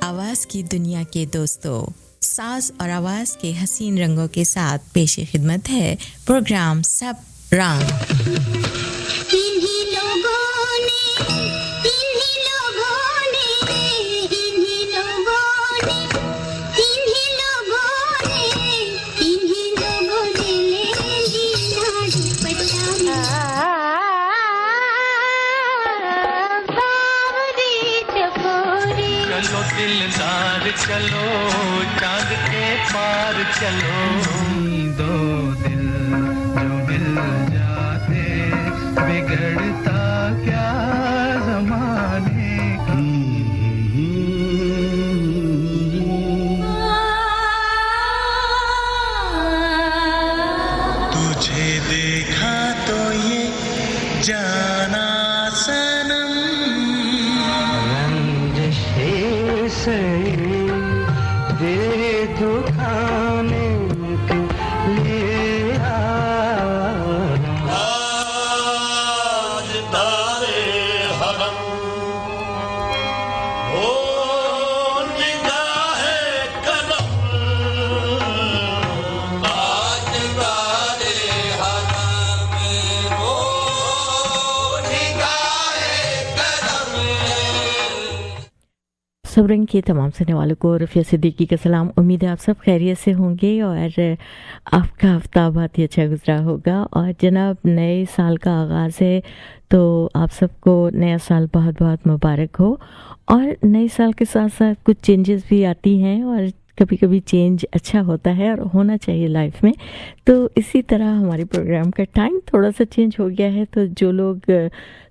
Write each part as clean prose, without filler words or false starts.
आवाज़ की दुनिया के दोस्तों, साज और आवाज़ के हसीन रंगों के साथ पेश खिदमत है प्रोग्राम सब रंग। दिलदार चलो चांद के पार चलो, दो दिल जो मिल जाते बिगड़ता क्या ज़माने की। तुझे देखा तो ये जाना सनम, से दे दुखाने के लिए आज तारे हरम हो निगाहे करम, आज तारे हरम हो निगाहे करम। सब रंग के तमाम सुनने वालों को रफ़िया सिद्दीकी का सलाम। उम्मीद है आप सब खैरियत से होंगे और आपका हफ्ता बहुत ही अच्छा गुजरा होगा। और जनाब नए साल का आगाज़ है तो आप सबको नया साल बहुत बहुत मुबारक हो। और नए साल के साथ साथ कुछ चेंजेस भी आती हैं और कभी कभी चेंज अच्छा होता है और होना चाहिए लाइफ में। तो इसी तरह हमारे प्रोग्राम का टाइम थोड़ा सा चेंज हो गया है, तो जो लोग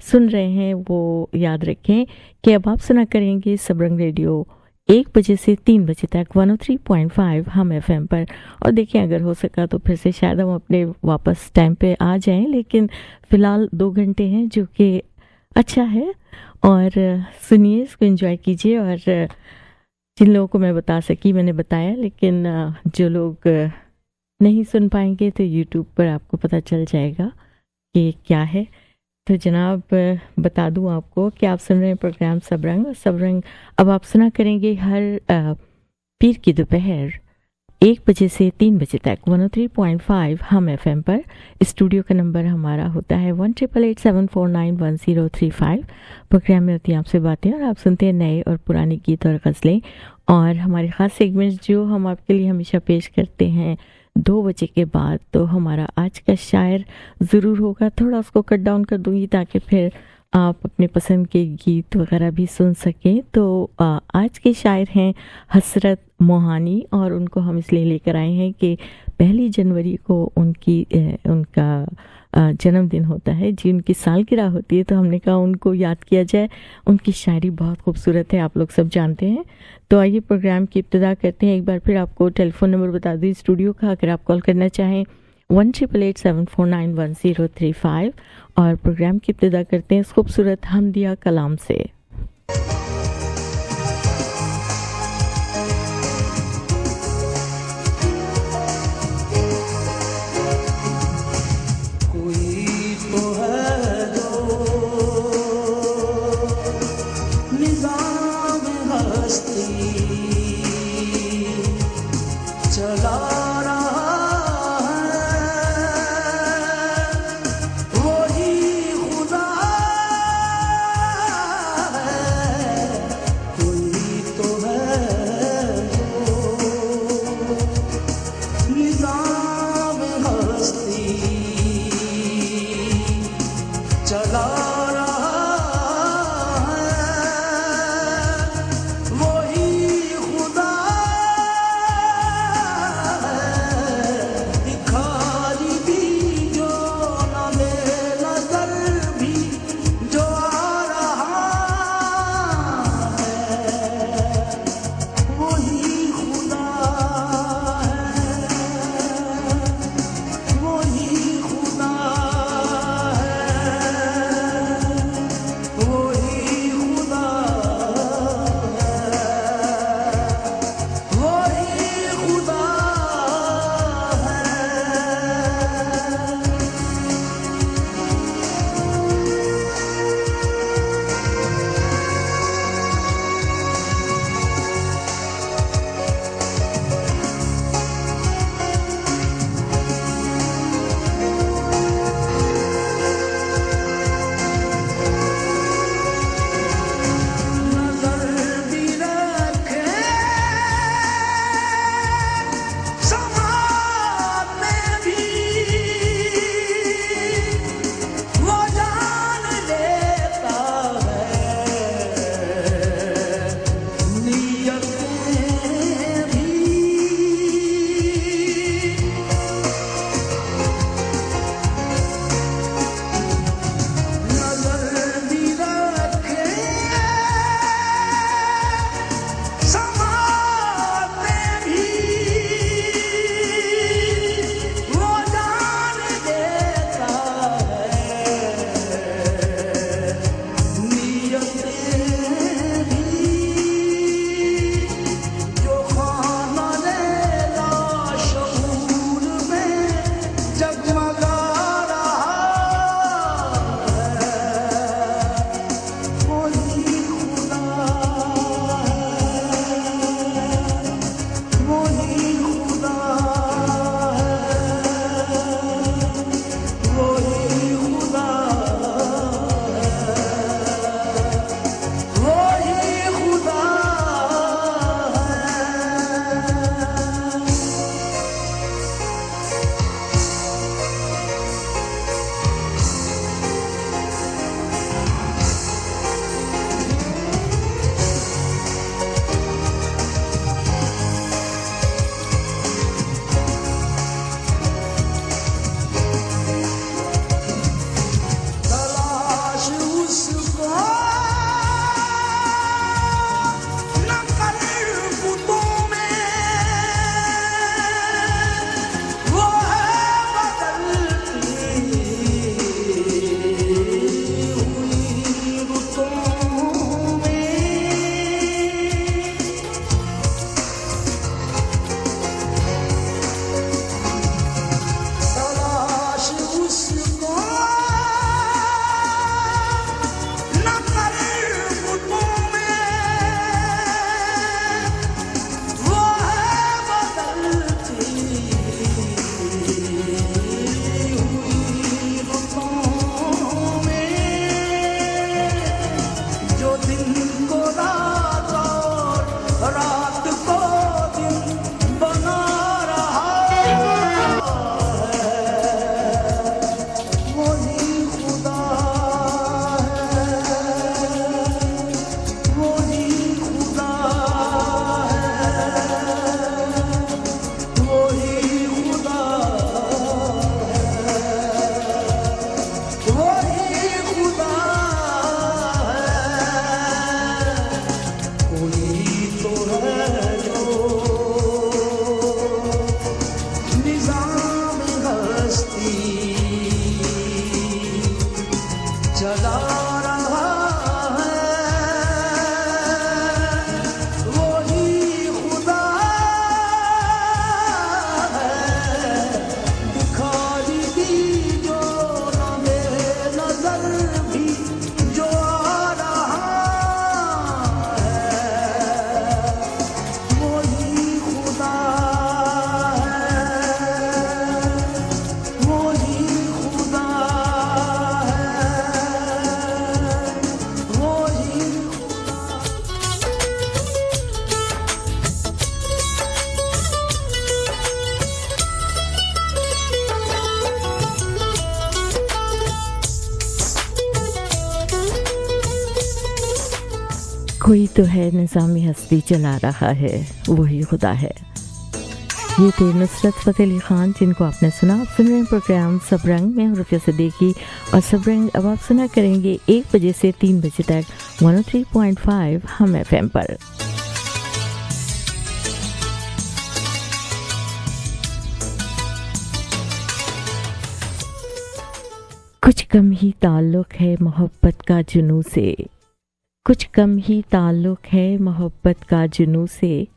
सुन रहे हैं वो याद रखें कि अब आप सुना करेंगे सबरंग रेडियो 1 बजे से 3 बजे तक 103.5 हम FM पर। और देखिए अगर हो सका तो फिर से शायद हम अपने वापस टाइम पे आ जाएं, लेकिन फ़िलहाल 2 घंटे हैं जो कि अच्छा है। और सुनिए, इसको एंजॉय कीजिए। और जिन लोगों को मैं बता सकी मैंने बताया, लेकिन जो लोग नहीं सुन पाएंगे तो YouTube पर आपको पता चल जाएगा कि क्या है। तो जनाब बता दूं आपको कि आप सुन रहे हैं प्रोग्राम सबरंग। सबरंग अब आप सुना करेंगे हर पीर की दोपहर 1 बजे से 3 बजे तक 103.5 हम FM पर। स्टूडियो का नंबर हमारा होता है 18887491035। प्रोग्राम में होती हैं आपसे बातें और आप सुनते हैं नए और पुराने गीत और गज़लें। और हमारे ख़ास सेगमेंट्स जो हम आपके लिए हमेशा पेश करते हैं 2 बजे के बाद, तो हमारा आज का शायर ज़रूर होगा। थोड़ा उसको कट डाउन कर दूँगी ताकि फिर आप अपने पसंद के गीत वगैरह भी सुन सकें। तो आज के शायर हैं हसरत मोहानी, और उनको हम इसलिए लेकर आए हैं कि 1 जनवरी को उनका जन्मदिन होता है जी, उनकी सालगिरह होती है। तो हमने कहा उनको याद किया जाए। उनकी शायरी बहुत खूबसूरत है, आप लोग सब जानते हैं। तो आइए प्रोग्राम की इब्तिदा करते हैं। एक बार फिर आपको टेलीफोन नंबर बता दूँ स्टूडियो का, अगर आप कॉल करना चाहें 18887491035। और प्रोग्राम की इब्तिदा करते हैं इस खूबसूरत हमदिया कलाम से। वही कोई तो है निज़ामी हस्ती चला रहा है, वही खुदा है। ये थे नुसरत फ़तेह अली ख़ान, जिनको आपने सुना। आप सुन रहे हैं प्रोग्राम सब रंग में, रुफ़िया सिद्दीकी। और सब रंग अब आप सुना करेंगे 1 बजे से 3 बजे तक 103.5 हम FM पर। कुछ कम ही ताल्लुक़ है मोहब्बत का जुनून से, कुछ कम ही ताल्लुक़ है मोहब्बत का जुनून से,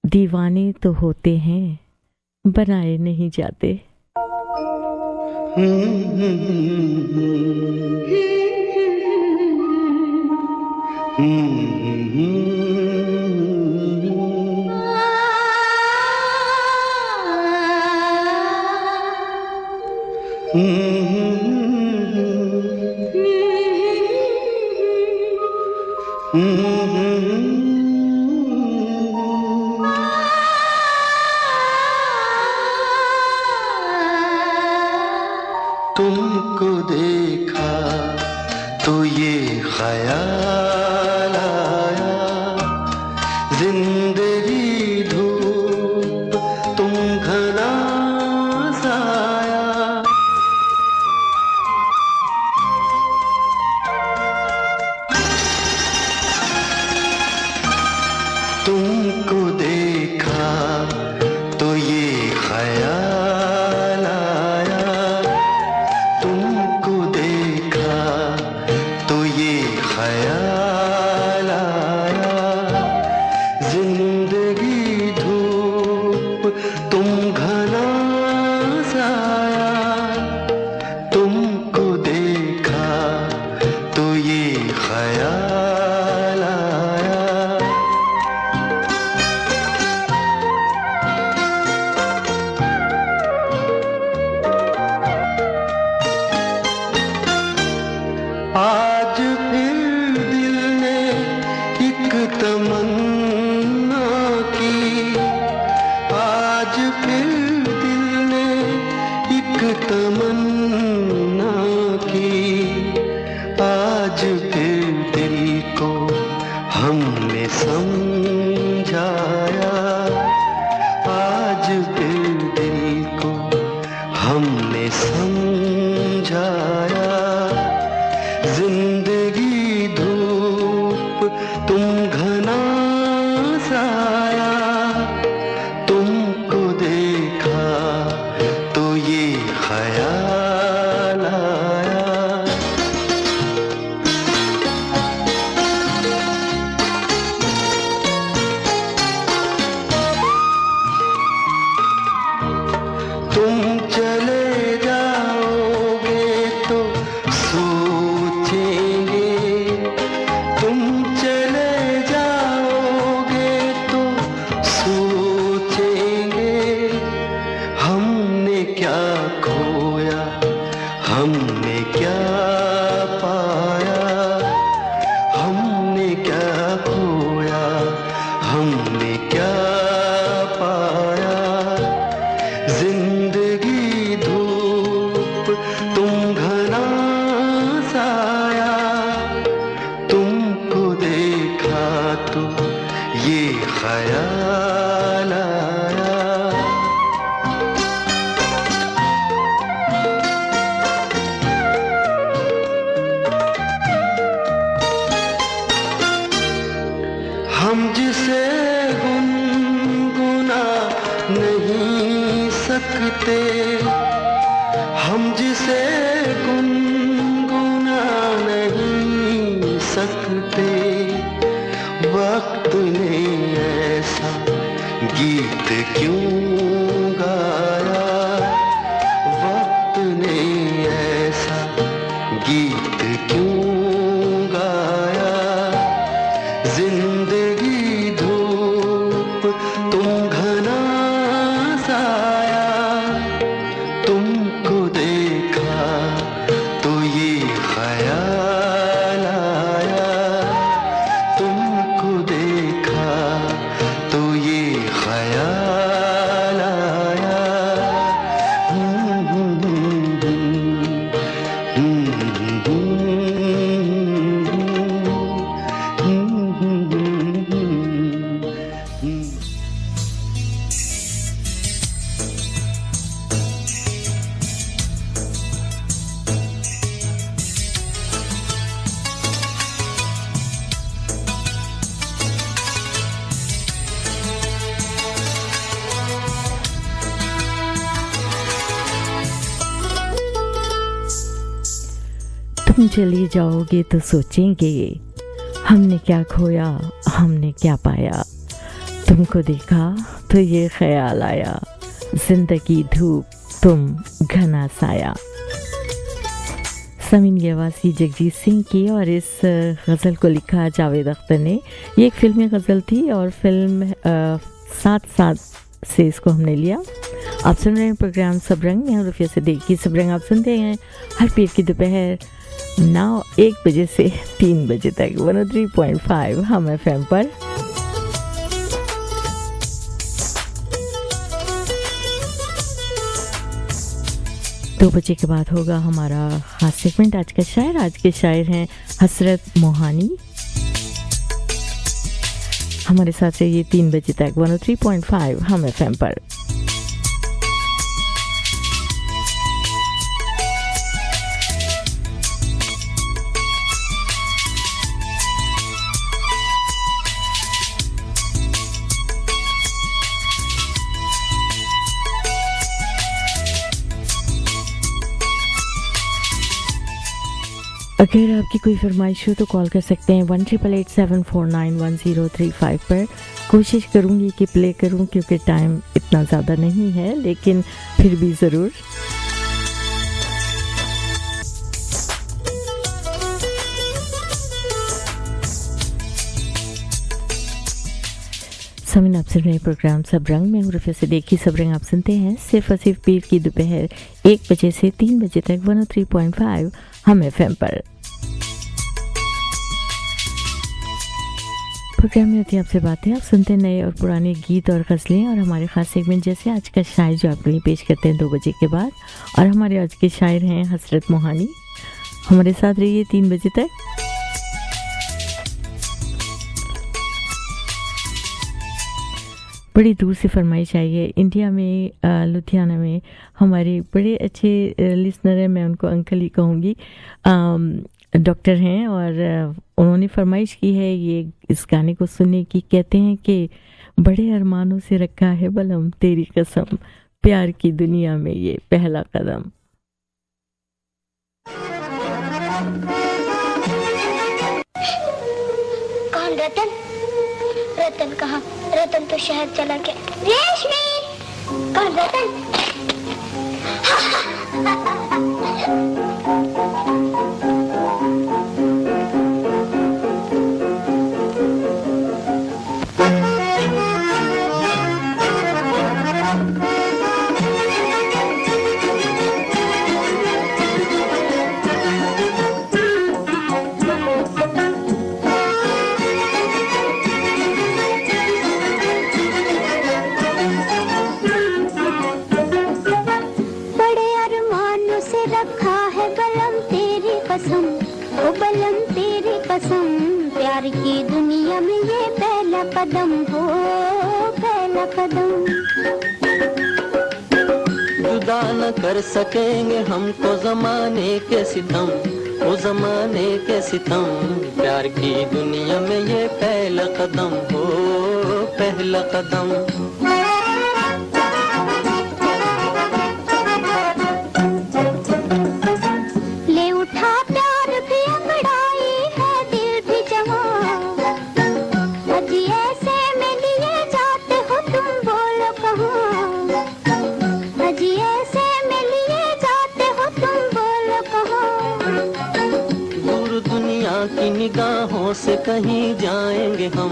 दीवाने तो होते हैं बनाए नहीं जाते। तुमको देखा तो ये ख्याल आया, जिंदगी धूप तुम घना साया। तुमको देखा तो ये ख्याल आया, तुमको देखा तो ये ख्याल आया, जिंदगी धूप तुम घना साया। तुमको देखा तो ये ख्याल आया। आज फिर दिल ने एक तमन्ना की, आज फिर दिल ने एक तमन्ना की, आज फिर दिल को हमने समझाया, आज फिर दिल को हमने समझाया, जिंदगी धूप तुम घना साया। तुमको देखा तो ये ख्याल आया। तुम चले जाओगे तो सोचेंगे, तुम चले जाओगे तो सोचेंगे, हमने क्या खोया हमने क्या पाया, हमने क्या खोया हमने क्या पाया, जिंदगी धूप तुम घना साया। तुमको देखा तो ये ख्याल आया। हम जिसे गुनगुना नहीं सकते, हम जिसे गुनगुना नहीं सकते, वक्त ने ऐसा गीत क्यों गाया, वक्त ने ऐसा गीत क्यों गाया, जिंदगी धूप तुम घना साया। तुमको देखा तो ये ख्याल आया, तुमको देखा तो ये ख्याल आया। तुम चली जाओगे तो सोचेंगे हमने क्या खोया हमने क्या पाया, तुमको देखा तो ये ख्याल आया, जिंदगी धूप तुम घना साया। समीन की आवाज़ थी जगजीत सिंह की और इस गज़ल को लिखा जावेद अख्तर ने। ये एक फिल्मी गज़ल थी और फिल्म साथ साथ से इसको हमने लिया। आप सुन रहे हैं प्रोग्राम सबरंग में, रुफिया सिद्दीकी। सबरंग आप सुनते हैं हर पीर की दोपहर 1 बजे से 3 बजे तक 103.5 हम FM पर। दो बजे के बाद होगा हमारा खास सेगमेंट आज का शायर। आज के शायर हैं हसरत मोहानी। हमारे साथ रहिए 3 बजे तक 103.5 हम FM पर। अगर आपकी कोई फरमाइश हो तो कॉल कर सकते हैं 1-888-749-1035 पर। कोशिश करूंगी कि प्ले करूं क्योंकि टाइम इतना ज़्यादा नहीं है, लेकिन फिर भी ज़रूर। समीन आप सुन रहे प्रोग्राम सबरंग में, रुफिया सिद्दीकी। सबरंग आप सुनते हैं सिर्फ और सिर्फ पीर की दोपहर 1 बजे से 3 बजे तक 103.5 हम FM पर। प्रोग्राम में होती है आपसे बातें। आप सुनते हैं नए और पुराने गीत और गज़लें और हमारे खास सेगमेंट जैसे आज का शायर जो आपके लिए पेश करते हैं 2 बजे के बाद। और हमारे आज के शायर हैं हसरत मोहानी। हमारे साथ रहिए 3 बजे तक। बड़ी दूर से फरमाइश आई है। इंडिया में लुधियाना में हमारे बड़े अच्छे लिसनर हैं, मैं उनको अंकल ही कहूँगी, डॉक्टर हैं और उन्होंने फरमाइश की है ये इस गाने को सुनने की। कहते हैं कि बड़े अरमानों से रखा है बलम तेरी कसम, प्यार की दुनिया में ये पहला कदम। कौन रतन? रतन कहाँ? रतन तो शहर चला गया। रेशमी! कौन रतन? प्यार की दुनिया में ये पहला कदम हो, पहला कदम। जुदा न कर सकेंगे हमको जमाने के सितम, वो जमाने के सितम। प्यार की दुनिया में ये पहला कदम हो, पहला कदम। ले उठा प्यार भी अंगड़ाई है, दिल भी जवां। अजी ऐसे में लिए जाते हो तुम, बोलो कहाँ? अजी ऐसे में लिए जाते हो तुम, बोलो कहाँ? दूर दुनिया की निगाहों से कहीं जाएंगे हम,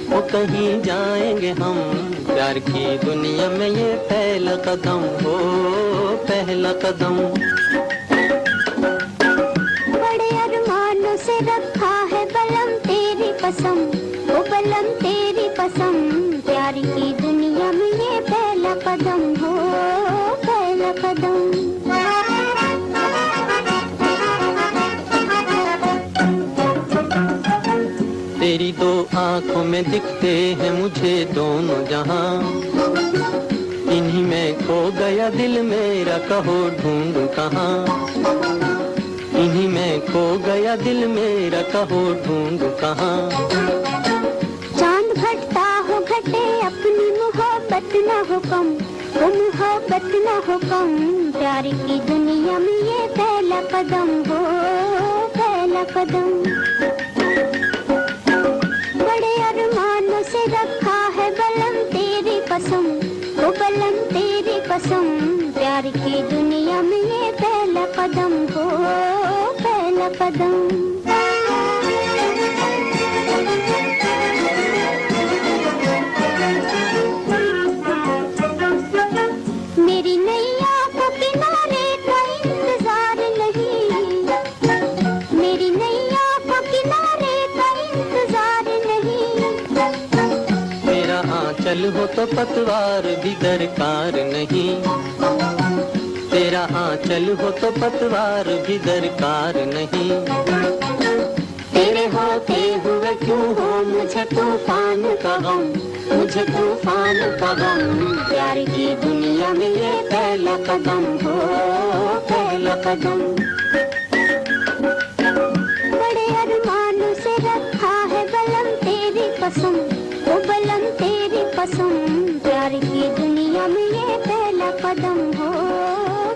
वो कहीं जाएंगे हम। प्यार की दुनिया में ये पहला कदम हो, पहला कदम। बड़े अरमानों से रखा है बलम तेरी कसम, वो बलम तेरी कसम। प्यार की दुनिया में ये पहला कदम हो, पहला कदम। तेरी दो आंखों में दिखते हैं मुझे दोनों जहां, इन्हीं में खो गया दिल मेरा, कहो ढूंढूं कहाँ? इन्हीं में खो गया दिल मेरा, कहो ढूंढूं कहाँ? चांद घटता हो घटे अपनी मोहब्बत न हो कम, वो मोहब्बत न हो कम। प्यार की दुनिया में ये पहला कदम हो, पहला कदम। बड़े अरमानों से रखा है बलम तेरी कसम, ओ बलम तेरी कसम, प्यार की दुनिया में ये पहला कदम हो, पहला कदम। मेरी नैया को किनारे का इंतजार नहीं, मेरी नैया को किनारे का इंतजार नहीं। मेरा आंचल हो तो पतवार भी दरकार नहीं, तेरा आंचल हो तो पतवार भी दरकार नहीं। तेरे होते हुए क्यों हो मुझे तूफान का गम, मुझे तूफान का गम, प्यार की दुनिया में ये पहला कदम हो, पहला कदम। बड़े अरमानों से रखा है बलम तेरी कसम, ओ बलम तेरी कसम, प्यार की दुनिया में ये पहला कदम हो,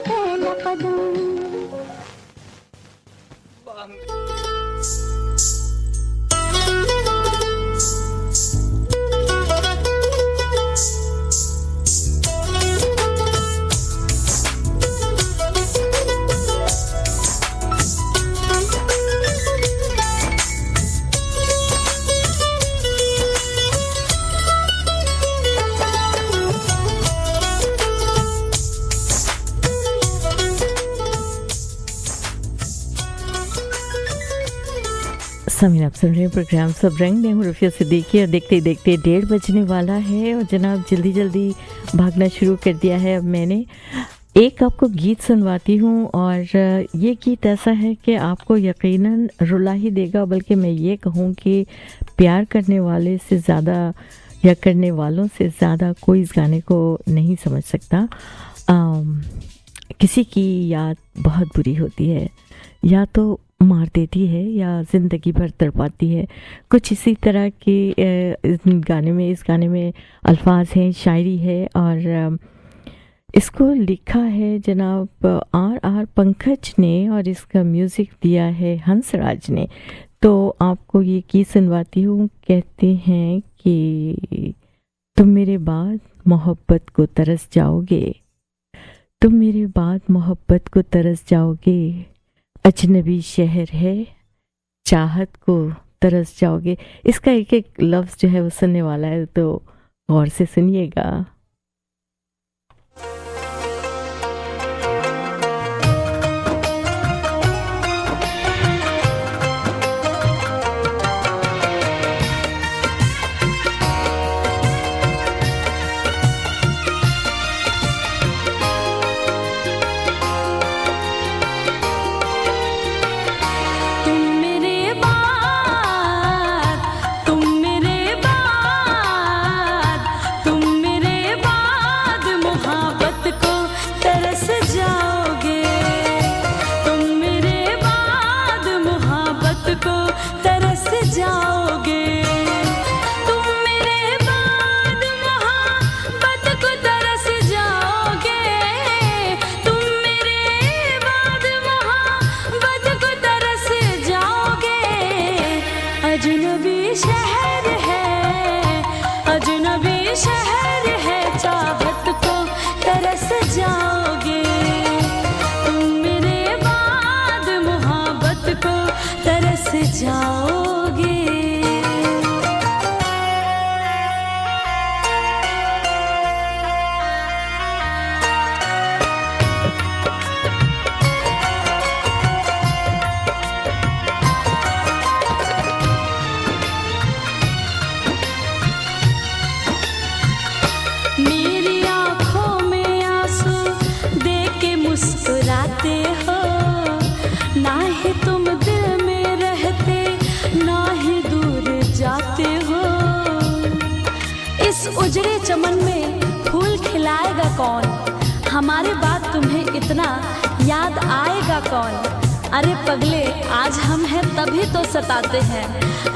पहला कदम। समीर, आप सुन रहे हैं प्रोग्राम सब रंग। मैं हूँ रुफिया सिद्दीकी और देखते देखते 1:30 बजने वाला है और जनाब जल्दी जल्दी भागना शुरू कर दिया है। अब मैंने एक आपको गीत सुनवाती हूँ और ये गीत ऐसा है कि आपको यकीनन रुला ही देगा, बल्कि मैं ये कहूँ कि प्यार करने वाले से ज़्यादा या करने वालों से ज़्यादा कोई इस गाने को नहीं समझ सकता। किसी की याद बहुत बुरी होती है, या तो मार देती है या ज़िंदगी भर तड़पाती है। कुछ इसी तरह के इस गाने में अल्फाज हैं, शायरी है और इसको लिखा है जनाब आर पंकज ने और इसका म्यूज़िक दिया है हंसराज ने। तो आपको ये गीत सुनवाती हूँ। कहते हैं कि तुम मेरे बाद मोहब्बत को तरस जाओगे, तुम मेरे बाद मोहब्बत को तरस जाओगे, अजनबी शहर है चाहत को तरस जाओगे। इसका एक एक लफ्ज़ जो है वो सुनने वाला है, तो गौर से सुनिएगा। उजड़े चमन में फूल खिलाएगा कौन, हमारे बाद तुम्हें इतना याद आएगा कौन। अरे पगले आज हम हैं तभी तो सताते हैं,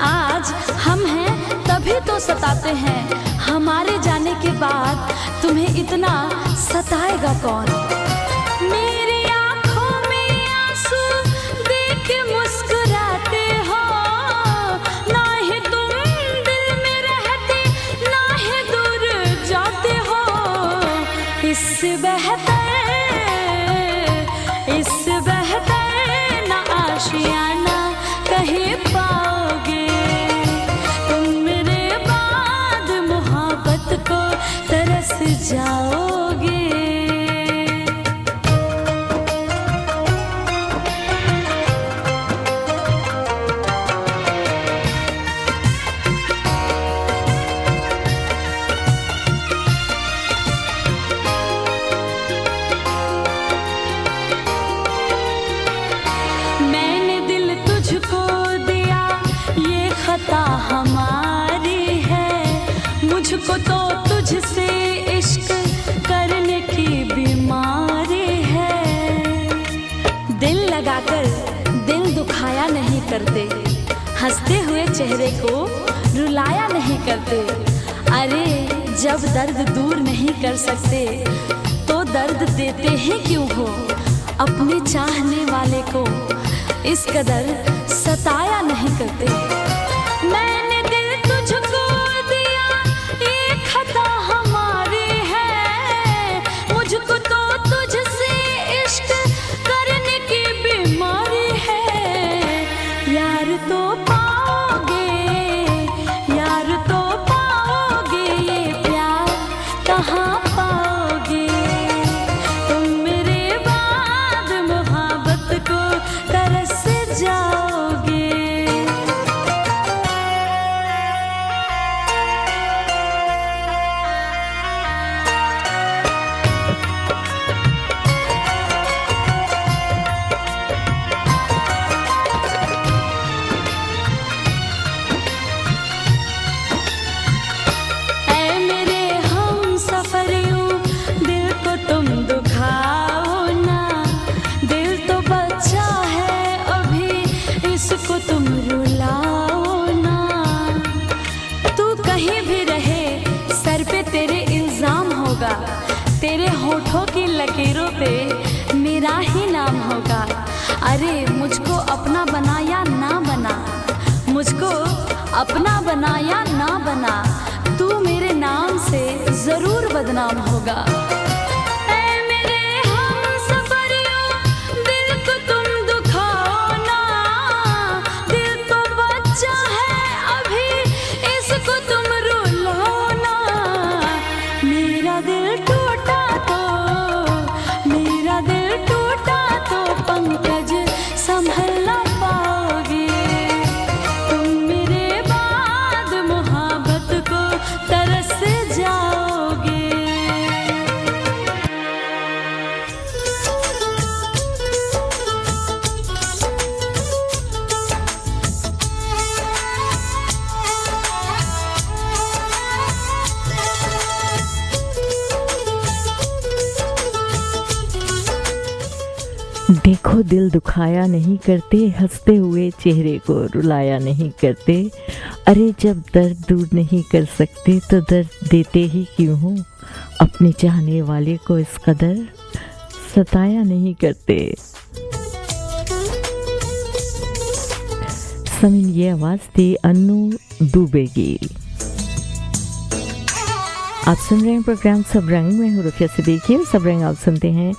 आज हम हैं तभी तो सताते हैं, हमारे जाने के बाद तुम्हें इतना सताएगा कौन। मेरी आंखों में आंसू देख मुस्कुरा इससे बेहतर ना आशियाना कहीं पाओगे। तुम मेरे बाद मोहब्बत को तरस जाओगे। मैंने दिल तुझको दिया ये खता हमारी है। मुझको तो तुझसे इश्क करने की बीमारी है। दिल लगाकर दिल दुखाया नहीं करते, हंसते हुए चेहरे को रुलाया नहीं करते। अरे जब दर्द दूर नहीं कर सकते तो दर्द देते हैं क्यों हो। अपने चाहने वाले को इस कदर सताया नहीं करते। मैंने दिल तुझको दिया ये खता हमारी है। मुझको तो तुझसे इश्क करने की बीमारी है। यार तो पाओगे ये प्यार कहाँ पाओगे। तुम मेरे बाद मोहब्बत को तरस जाओगे। ऐ मेरे हम सफरियों दिल को तुम दुखाओ ना। दिल तो बच्चा है अभी इसको तुम रुलाओ ना। तू कहीं भी रहे सर पे तेरे इल्जाम होगा। तेरे होठों की लकीरों पे मेरा ही नाम होगा। अरे मुझको अपना बना या ना बना, मुझको अपना बना या ना बना, तू मेरे नाम से जरूर बदनाम होगा। ऐ मेरे हमसफरियों दिल को तुम दुखाओ ना। दिल तो बच्चा है अभी इसको तुम रुलाओ ना। मेरा दिल टूटा तो पंकज संभल ना पाओगे। तुम मेरे बाद मोहब्बत को तरस जाओगे। देखो दिल दुखाया नहीं करते, हंसते हुए चेहरे को रुलाया नहीं करते। अरे जब दर्द दूर नहीं कर सकते तो दर्द देते ही क्यों हो। अपने चाहने वाले को इस कदर सताया नहीं करते। समीन ये आवाज थी अन्नू दुबे की। आप सुन रहे हैं प्रोग्राम सब रंग में हूँ रुफिया सिद्दीकी। सब रंग आप सुनते हैं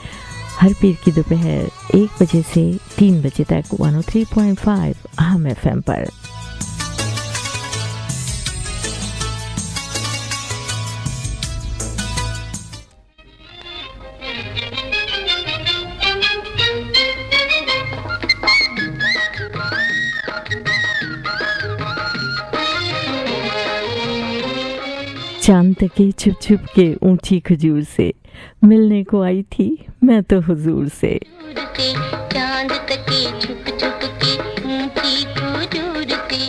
हर पीर की दोपहर 1 बजे से 3 बजे तक 103.5 हम FM पर। चांद तके छुप छुप के ऊंची खजूर से मिलने को आई थी मैं तो हुजूर से। चांद तके छुप छुप के ऊंची खजूर से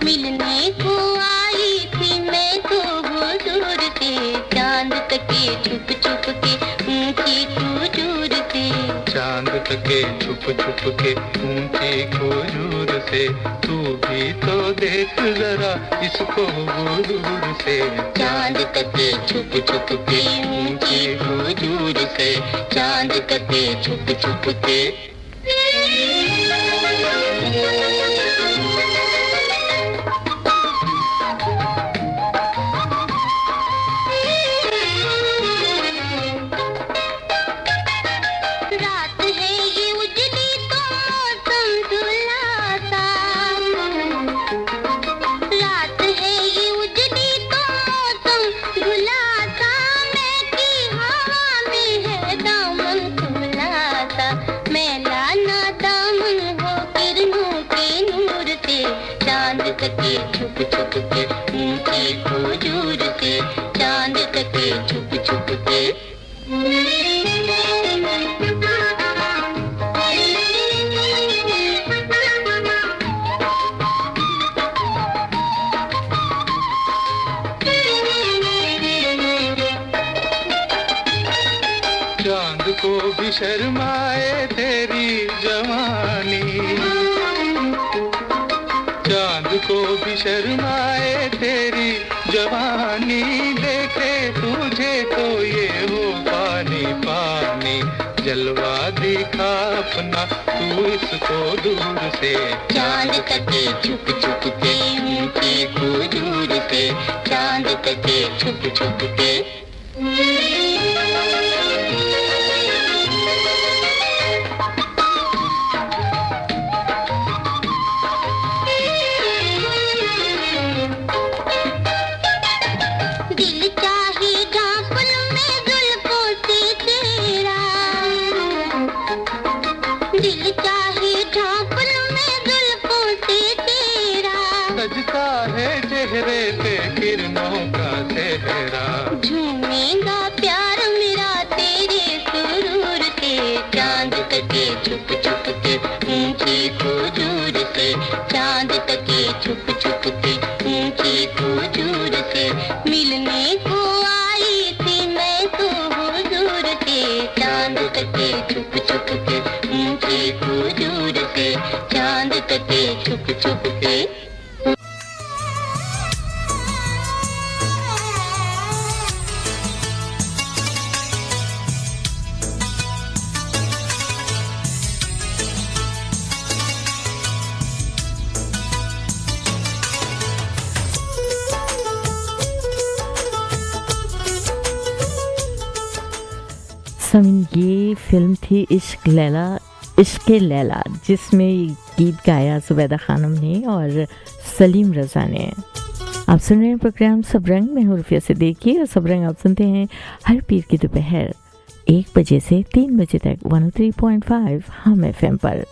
मिलने को आई थी मैं तो हुजूर से। चांद तके छुप छुप के ऊंची खजूर से। चांद तके छुप छुप के ऊंची खजूर से। तू भी तो देख जरा इसको दूर से। चांद तके छुप छुप के ऊंची खजूर से। चांद तके छुप छुप के। हुजूर से चांद तके छुप छुप के चांद को भी शर्माए तेरी जवानी, चांद को भी शर्माए तेरी जवानी, देखे तुझे तो ये हो पानी पानी, जलवा दिखा अपना तू इसको दूर से चांद तके छुप छुप के ऊंची हुजूर से चांद तके छुप छुप के दिल चाहे झांपल में जुल्फों से तेरा, दिल चाहे झांपल में जुल्फों से तेरा, सजता है चेहरे पे किरणों का सेहरा, झूमेगा प्यार मेरा तेरे सुरूर से चांद तके छुप छुप के ऊंची हुजूर से चांद तके छुप छुप के ऊंची हुजूर से मिलने को आई थी मैं तो हुजूर से चांद तके छुप छुप के ऊंची हुजूर से चांद तके छुप छुप के समीन, ये फिल्म थी इश्क लैला, जिसमें गीत गाया जुबैदा खानम ने और सलीम रज़ा ने। आप सुन रहे हैं प्रोग्राम सब रंग में हुर्फिया से देखिए, और सब रंग आप सुनते हैं हर पीर की दोपहर 1 बजे से 3 बजे तक 103.5 हम FM पर।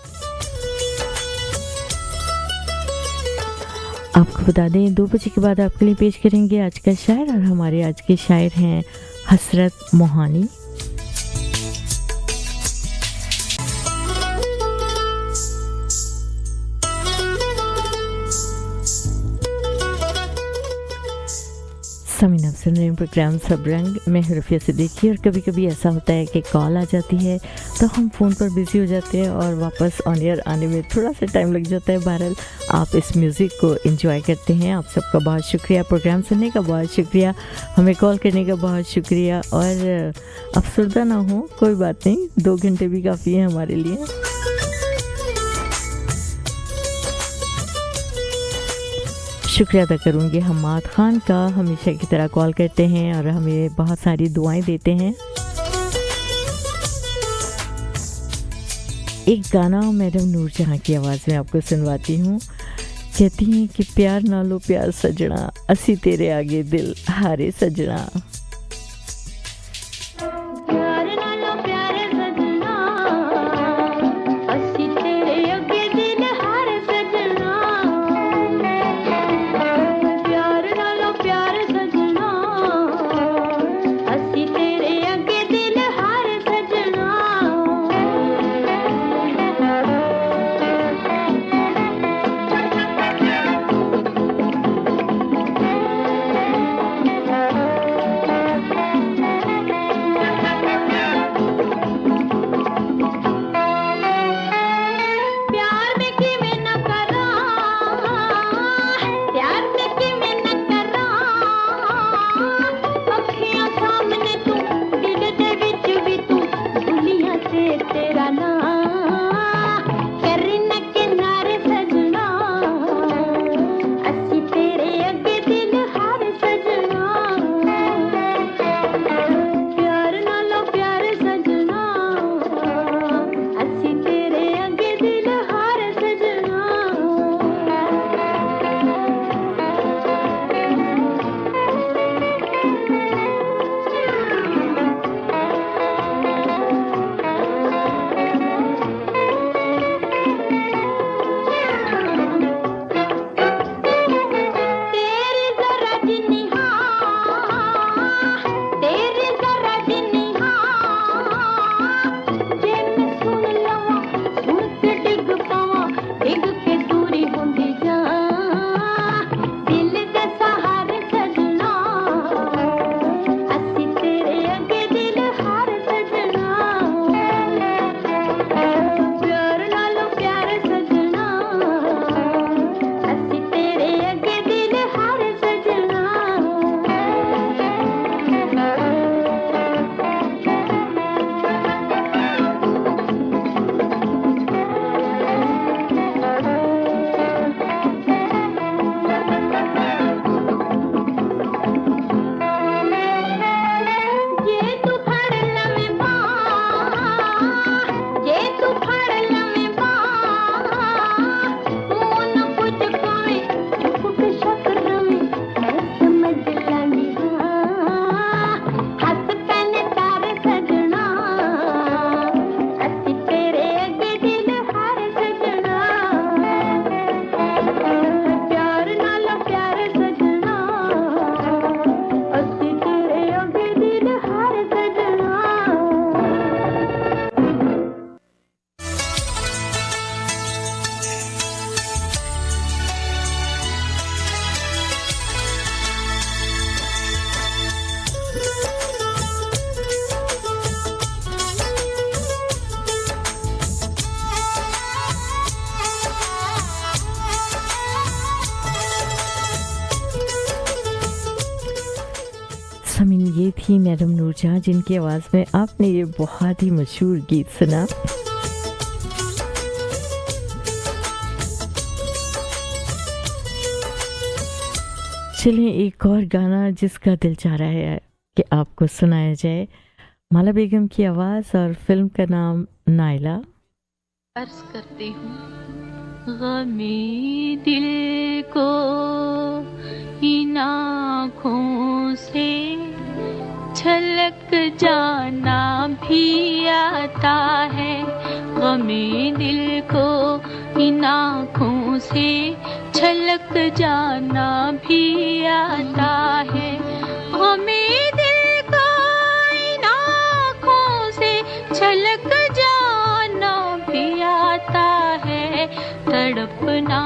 आपको बता दें 2 बजे के बाद आपके लिए पेश करेंगे आज का शायर, और हमारे आज के शायर हैं हसरत मोहानी। समीन, आप सुन रहे हैं प्रोग्राम सब रंग में हुर्फिया से देखिए, और कभी कभी ऐसा होता है कि कॉल आ जाती है तो हम फ़ोन पर बिज़ी हो जाते हैं और वापस ऑन एयर आने में थोड़ा सा टाइम लग जाता है। बहरहाल आप इस म्यूज़िक को एंजॉय करते हैं। आप सबका बहुत शुक्रिया, प्रोग्राम सुनने का बहुत शुक्रिया, हमें कॉल करने का बहुत शुक्रिया। और अफसरदा ना हो, कोई बात नहीं, 2 घंटे भी काफ़ी है हमारे लिए। शुक्रिया अदा करूँगी हम्माद ख़ान का, हमेशा की तरह कॉल करते हैं और हमें बहुत सारी दुआएं देते हैं। एक गाना मैडम नूरजहां की आवाज़ में आपको सुनवाती हूँ। कहती हैं कि प्यार ना लो प्यार सजना, असी तेरे आगे दिल हारे सजना। सामीन, ये थी मैडम नूरजहां जिनकी आवाज़ में आपने ये बहुत ही मशहूर गीत सुना। चलिए एक और गाना जिसका दिल चाह रहा है कि आपको सुनाया जाए, माला बेगम की आवाज़ और फिल्म का नाम नायला। अर्ज करती हूँ, गमे दिल को इन आँखों से छलक जाना भी आता है, गमे दिल को इन आँखों से छलक जाना भी आता है, गमे दिल को इन आँखों से छलक जाना भी आता है, तड़पना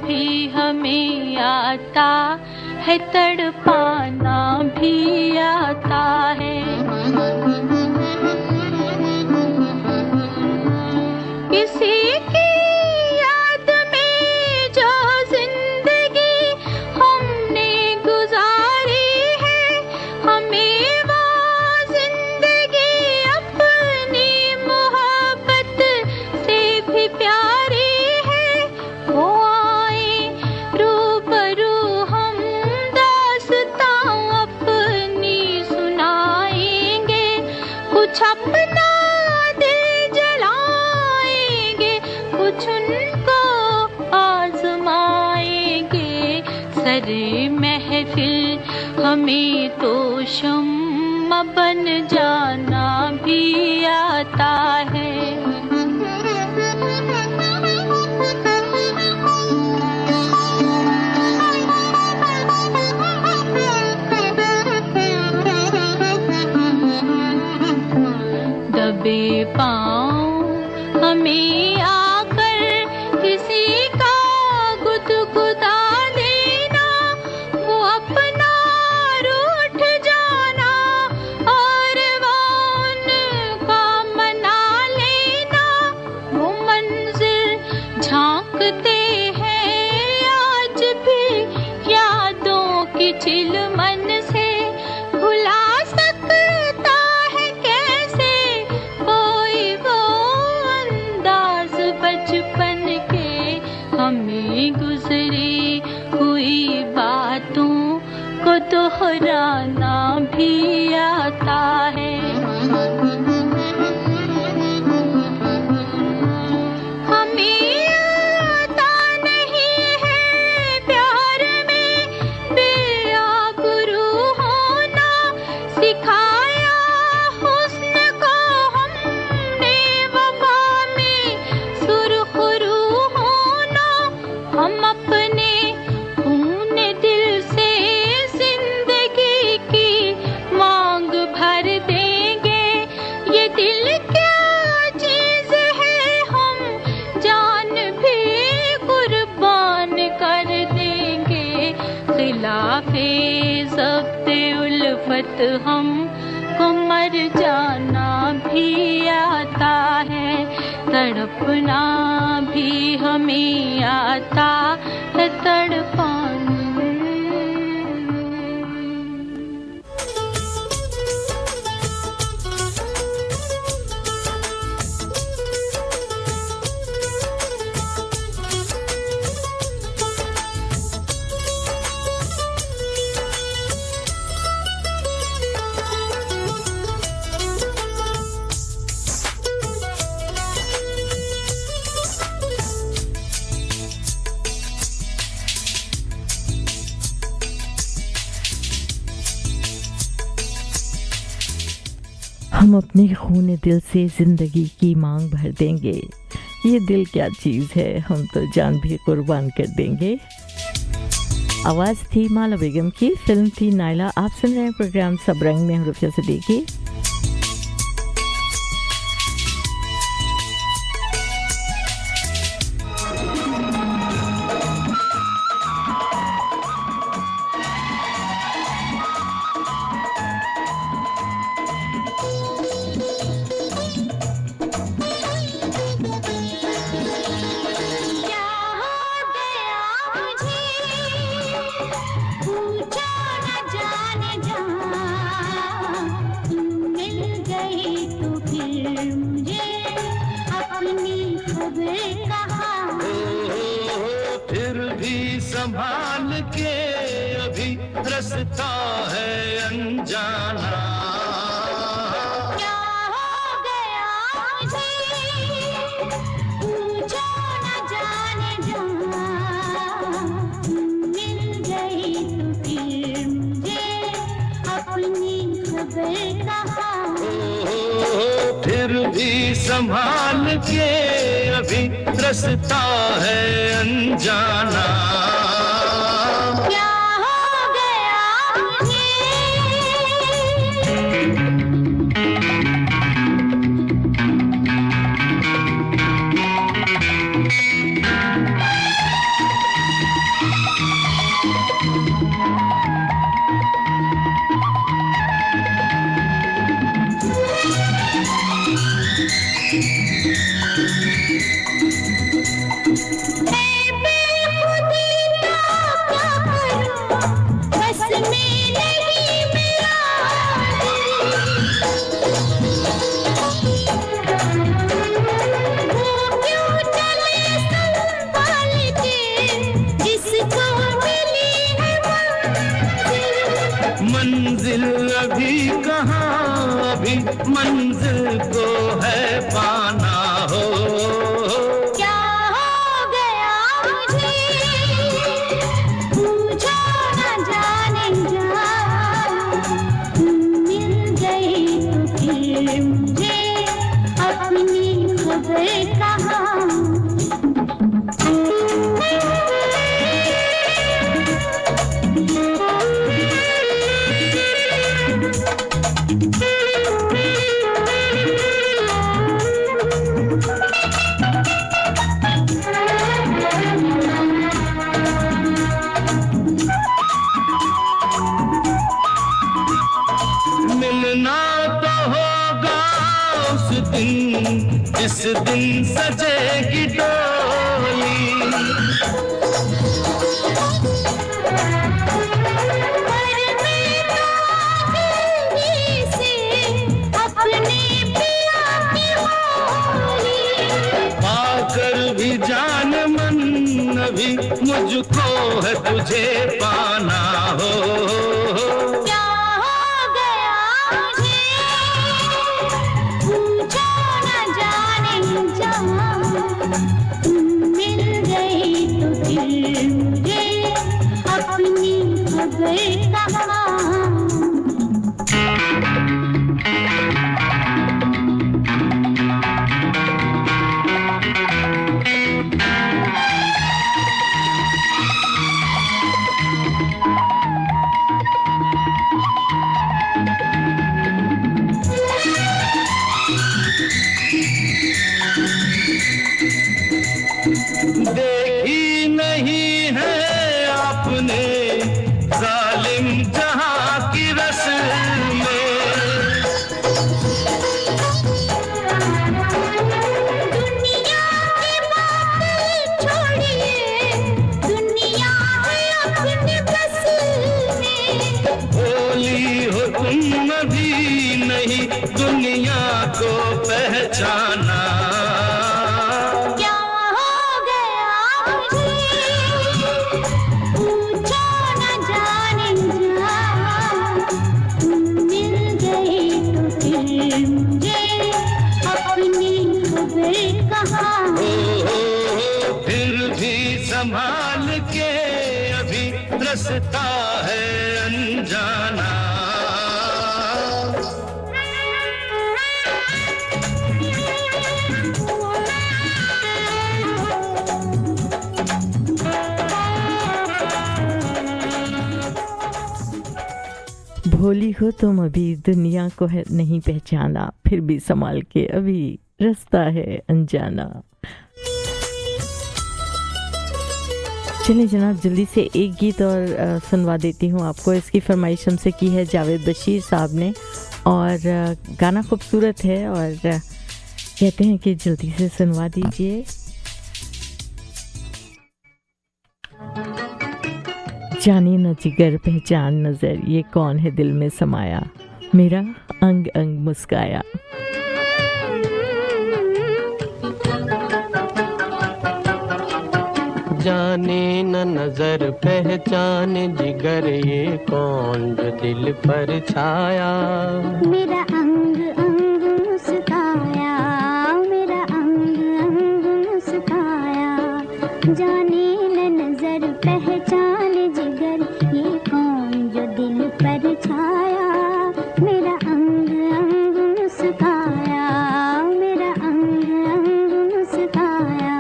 भी हमें आता है, तड़पाना भी आता है। किसी की याद में जो जिंदगी हमने गुजारी है, हमें वो जिंदगी अपनी मोहब्बत से भी प्यारी है, वो आए रूबरू हम दास्तां अपनी सुनाएंगे, कुछ अपना दिल जलाएंगे, कुछ उनको आजमाएंगे, सरे महफिल हमें तो शम्मा बन जाना भी आता है। दबे पाँव हमें आकर किसी का गुदगुदा देना, वो अपना रूठ जाना और वो उनका मना लेना, वो मंजिल झांकते हैं आज भी यादों की चिलमन से, भुला सकता है कैसे कोई वो अंदाज बचपन के, हमें गुजरी हुई बातों को दोहराना भी आता है। हमें आता नहीं है प्यार में बेआबरू होना, सिखाया हुस्न को हमने वफा में सुरखरू होना, हम अपने खून दिल से जिंदगी की मांग भर देंगे, ये दिल क्या चीज है हम जान भी कुर्बान कर देंगे, खिलाफे ज़ब्ते उल्फत हम को मर जाना भी आता है, तड़पना भी हमें आता है, तड़पाना। हम अपने खून दिल से ज़िंदगी की मांग भर देंगे, ये दिल क्या चीज़ है हम तो जान भी कुर्बान कर देंगे। आवाज़ थी माला बेगम की, फिल्म थी नायला। आप सुन रहे हैं प्रोग्राम सब रंग में, रुफिया सिद्दीकी। पूछो न जाने जा खबर कहाँ। फिर भी संभाल के अभी रास्ता है अनजाना। क्या हो गया मुझे पूछो न जाने जहाँ। मिल गई तो फिर मुझे अपनी खबर कहाँ। फिर भी संभाल के अभी रास्ता है अनजाना। क्या हो गया मुझे बस में नहीं मेरा वो क्यों चले संभाल के जिसको मिली है मंजिल अभी कहाँ, अभी मंजिल को है पाना हो। क्या हो गया मुझे पूछो न जाने जहाँ। मिल गई तो फिर मुझे अपनी खबर कहाँ। मिलना तो होगा उस दिन जिस दिन सजेगी डोली। पर मैं तो आखिरी से अपने पिया की होली। पाकर भी जान मन अभी मुझको है तुझे पाना हो। क्या हो गया मुझे पूछो न जाने जहाँ। मिल गई तो फिर मुझे अपनी खबर कहाँ। देखी नहीं है आपने जालिम जहां की रस्म में। दुनिया की बात छोड़िए, दुनिया है अपने बस में। भोली हो तुम अभी नहीं दुनिया को पहचाना। क्या हो गया मुझे पूछो न जाने जहाँ। मिल गई तो फिर मुझे अपनी खबर कहाँ। फिर भी संभाल के अभी रास्ता है अनजाना। भोली हो तुम अभी दुनिया को है नहीं पहचाना, फिर भी संभाल के अभी रास्ता है अनजाना। चलिए जनाब जल्दी से एक गीत और सुनवा देती हूँ आपको। इसकी फरमाइश हमसे की है जावेद बशीर साहब ने और गाना खूबसूरत है और कहते हैं कि जल्दी से सुनवा दीजिए। जाने न जिगर पहचान नजर, ये कौन है दिल में समाया, मेरा अंग अंग मुस्काया। जाने न नजर पहचाने जिगर ये कौन जो दिल पर छाया। मेरा अंग अंग मुस्काया, मेरा अंग अंग मुस्काया। जाने न नजर पहचाने जिगर ये कौन जो दिल पर छाया। मेरा अंग अंग मुस्काया, मेरा अंग अंग मुस्काया।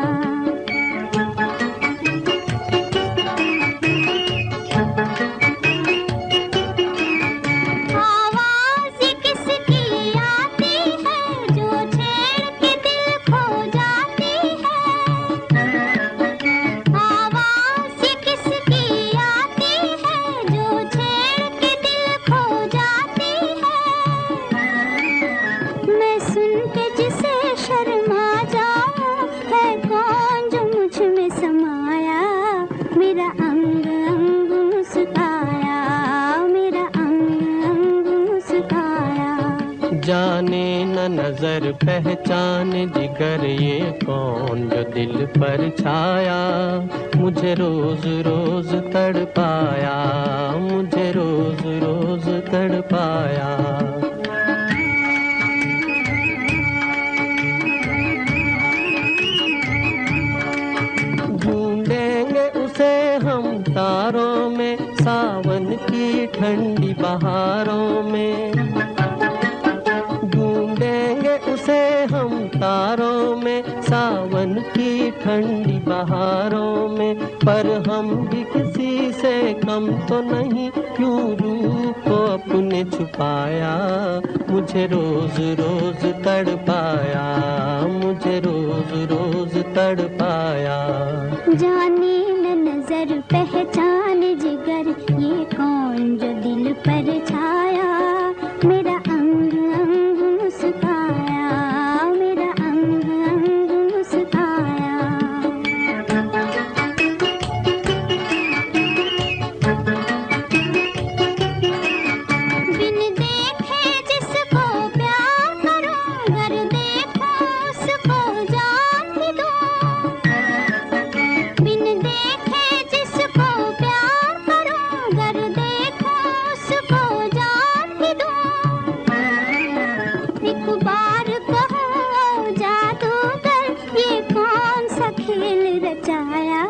आवाज़ किसकी आती है जो छेड़ के दिल खो जाती है। आवाज़ किसकी आती है जो छेड़ के दिल खो जाती है। मैं सुन के जिसे शर्मा जाऊं है कौन जो मुझ में समाया। मेरा अंग अंग मुस्काया, मेरा अंग अंग मुस्काया। जाने न नजर पहचाने जिगर ये कौन जो दिल पर छाया। मुझे रोज रोज तड़पाया, मुझे रोज रोज तड़पाया। ढूंढेंगे उसे हम तारों में, सावन की ठंडी बहारों में। ढूंढेंगे उसे हम तारों में, सावन की ठंडी बहारों में। पर हम भी किसी से कम तो नहीं, क्यों रूप को अपने छुपाया। मुझे रोज रोज तड़पाया, मुझे रोज रोज तड़पाया। जाने न नजर पहचाने जिगर ये कौन जो दिल पर छाया। मेरा अंग अंग मुस्काया, मेरा अंग अंग मुस्काया। बिन देखे जिसको प्यार करूं, गर देखो उसको जान भी दूं। बिन देखे जिसको प्यार करूं, गर देखो उसको जान भी दूं। एक बार कहो जादूगर ये कौन सा खेल रचाया।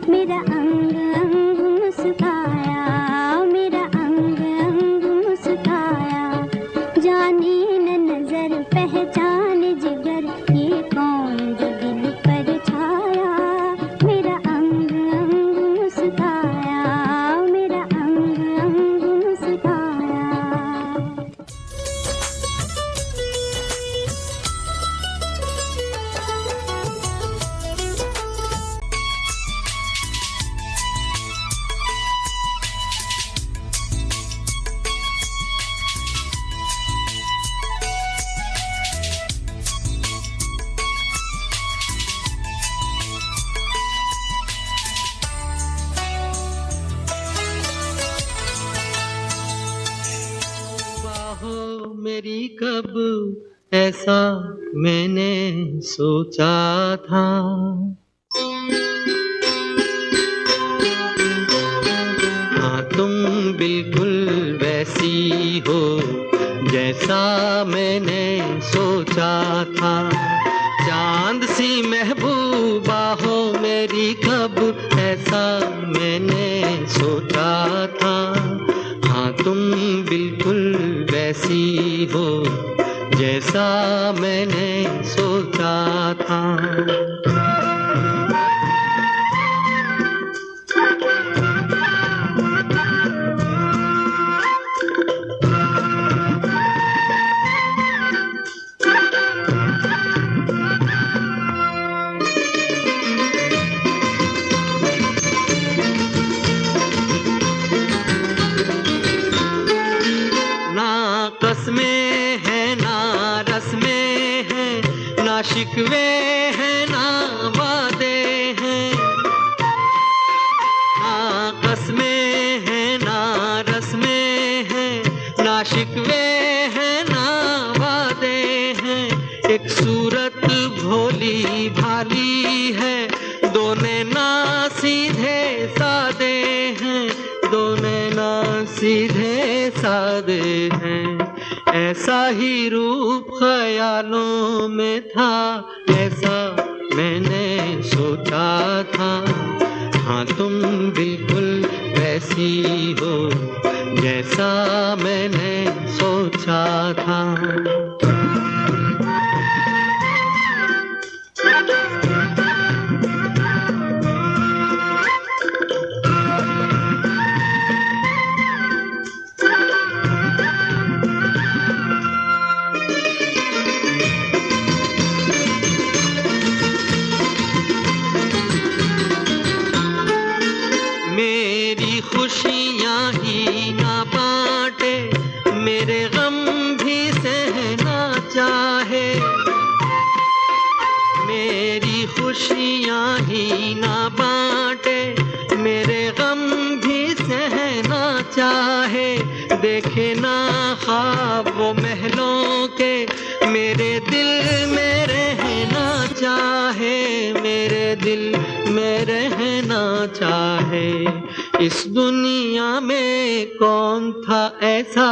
मेरा अंग अंग मुस्काया, मेरा अंग अंग मुस्काया। जाने न नजर पहचाने जिगर ये कौन जो दिल पर छाया। मेरा अंग अंग मुस्काया, मेरा अंग अंग मुस्काया। बाहों मेरी कब ऐसा मैंने सोचा था। हाँ तुम बिल्कुल वैसी हो जैसा मैंने सोचा था। चांद सी महबूबा हो मेरी कब ऐसा मैंने सोचा था। हाँ तुम बिल्कुल वैसी हो जैसा मैंने सोचा था। कस्में हैं ना रस्में हैं, ना शिकवे हैं ना वादे हैं। ना कस्में हैं ना रस्में हैं, ना शिकवे हैं ना वादे हैं। एक सूरत भोली भाली है, दो नैना सादे हैं, ऐसा ही रूप ख्यालों में था, ऐसा मैंने सोचा था। हाँ तुम बिल्कुल वैसी हो जैसा मैंने सोचा था। मेरी खुशियाँ ही ना बांटे, मेरे गम भी सहना चाहे। मेरी खुशियाँ ही ना बांटे, मेरे गम भी सहना चाहे। देखे ना ख्वाब वो महलों के, मेरे दिल में रहना चाहे, मेरे दिल में रहना चाहे। इस दुनिया में कौन था ऐसा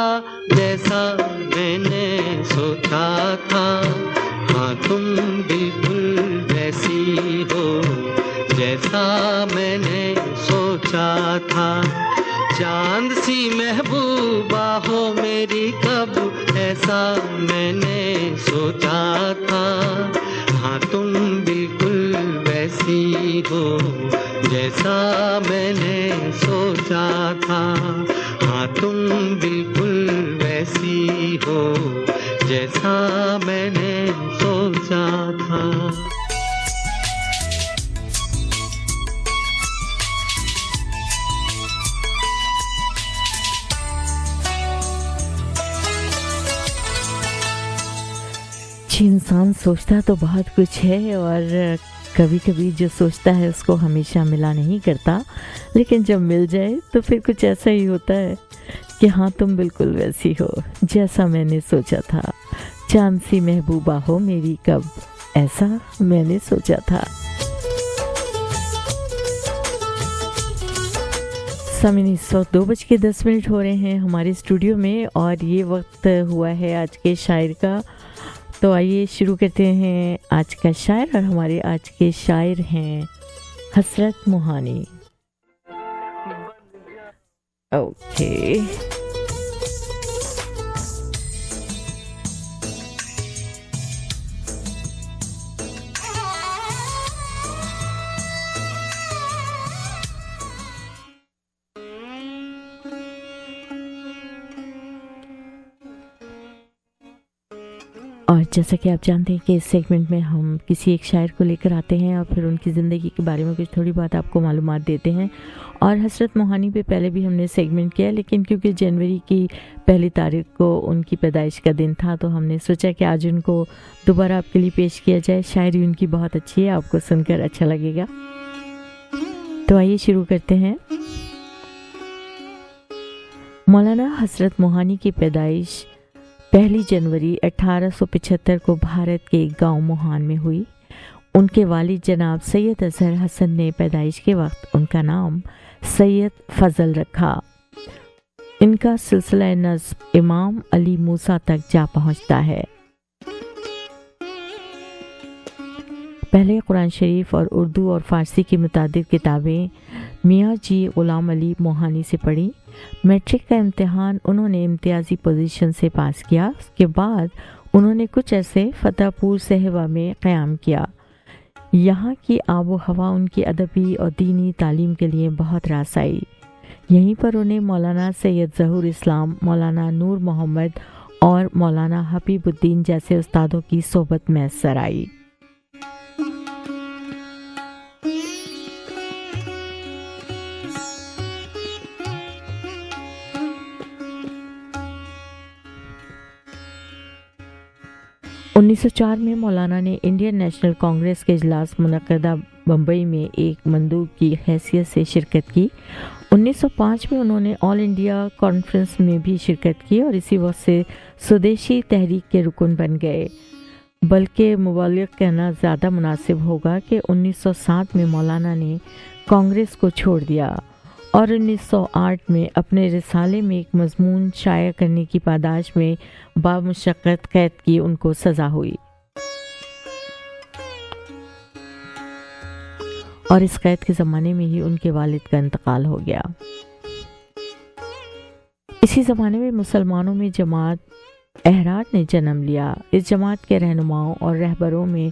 जैसा मैंने सोचा था। हाँ तुम बिल्कुल वैसी हो जैसा मैंने सोचा था। चांद सी महबूबा हो मेरी कब, ऐसा मैंने सोचा था। हाँ तुम बिल्कुल वैसी हो जैसा मैंने सोचा था। हाँ तुम बिल्कुल वैसी हो जैसा मैंने सोचा था। इंसान सोचता तो बहुत कुछ है और कभी कभी जो सोचता है उसको हमेशा मिला नहीं करता, लेकिन जब मिल जाए तो फिर कुछ ऐसा ही होता है कि हाँ तुम बिल्कुल वैसी हो जैसा मैंने सोचा था। चांद सी महबूबा हो मेरी कब, ऐसा मैंने सोचा था। समय 2:10 हो रहे हैं हमारे स्टूडियो में और ये वक्त हुआ है आज के शायर का। तो आइए शुरू करते हैं आज का शायर, और हमारे आज के शायर हैं हसरत मोहानी। ओके और जैसा कि आप जानते हैं कि इस सेगमेंट में हम किसी एक शायर को लेकर आते हैं और फिर उनकी ज़िंदगी के बारे में कुछ थोड़ी बात आपको मालूमात देते हैं। और हसरत मोहानी पे पहले भी हमने सेगमेंट किया, लेकिन क्योंकि जनवरी की 1 तारीख को उनकी पैदाइश का दिन था तो हमने सोचा कि आज उनको दोबारा आपके लिए पेश किया जाए। शायरी उनकी बहुत अच्छी है, आपको सुनकर अच्छा लगेगा। तो आइए शुरू करते हैं। मौलाना हसरत मोहानी की पैदाइश 1 जनवरी 1875 को भारत के एक गांव मोहान में हुई। उनके वालिद जनाब सैयद अजहर हसन ने पैदाइश के वक्त उनका नाम सैयद फजल रखा। इनका सिलसिला नस्ब इमाम अली मूसा तक जा पहुंचता है। पहले कुरान शरीफ और उर्दू और फारसी की मुतादिद किताबें मियाँ जी गुलाम अली मोहानी से पढ़ी। मैट्रिक का इम्तिहान उन्होंने इम्तियाजी पोजीशन से पास किया। उसके बाद उन्होंने कुछ ऐसे फतेहपुर सहवा में क़याम किया। यहाँ की आबो हवा उनकी अदबी और दीनी तालीम के लिए बहुत रास आई। यहीं पर उन्हें मौलाना सैयद ज़हूर इस्लाम, मौलाना नूर मोहम्मद और मौलाना हबीबुद्दीन जैसे उस्तादों की सोबत मैसर आई। उन्नीस 1904 में मौलाना ने इंडियन नेशनल कांग्रेस के इजलास मुनक़दा बम्बई में एक मंदूब की हैसियत से शिरकत की। 1905 में उन्होंने ऑल इंडिया कॉन्फ्रेंस में भी शिरकत की और इसी वक्त से स्वदेशी तहरीक के रुकन बन गए। बल्कि मुबालिग कहना ज़्यादा मुनासिब होगा कि 1907 में मौलाना ने कांग्रेस को छोड़ दिया और 1908 में अपने रिसाले में एक मजमून शाया करने की पादाश में बामुशक्कत कैद की उनको सज़ा हुई और इस कैद के ज़माने में ही उनके वालिद का इंतकाल हो गया। इसी ज़माने में मुसलमानों में जमात अहरार ने जन्म लिया। इस जमात के रहनुमाओं और रहबरों में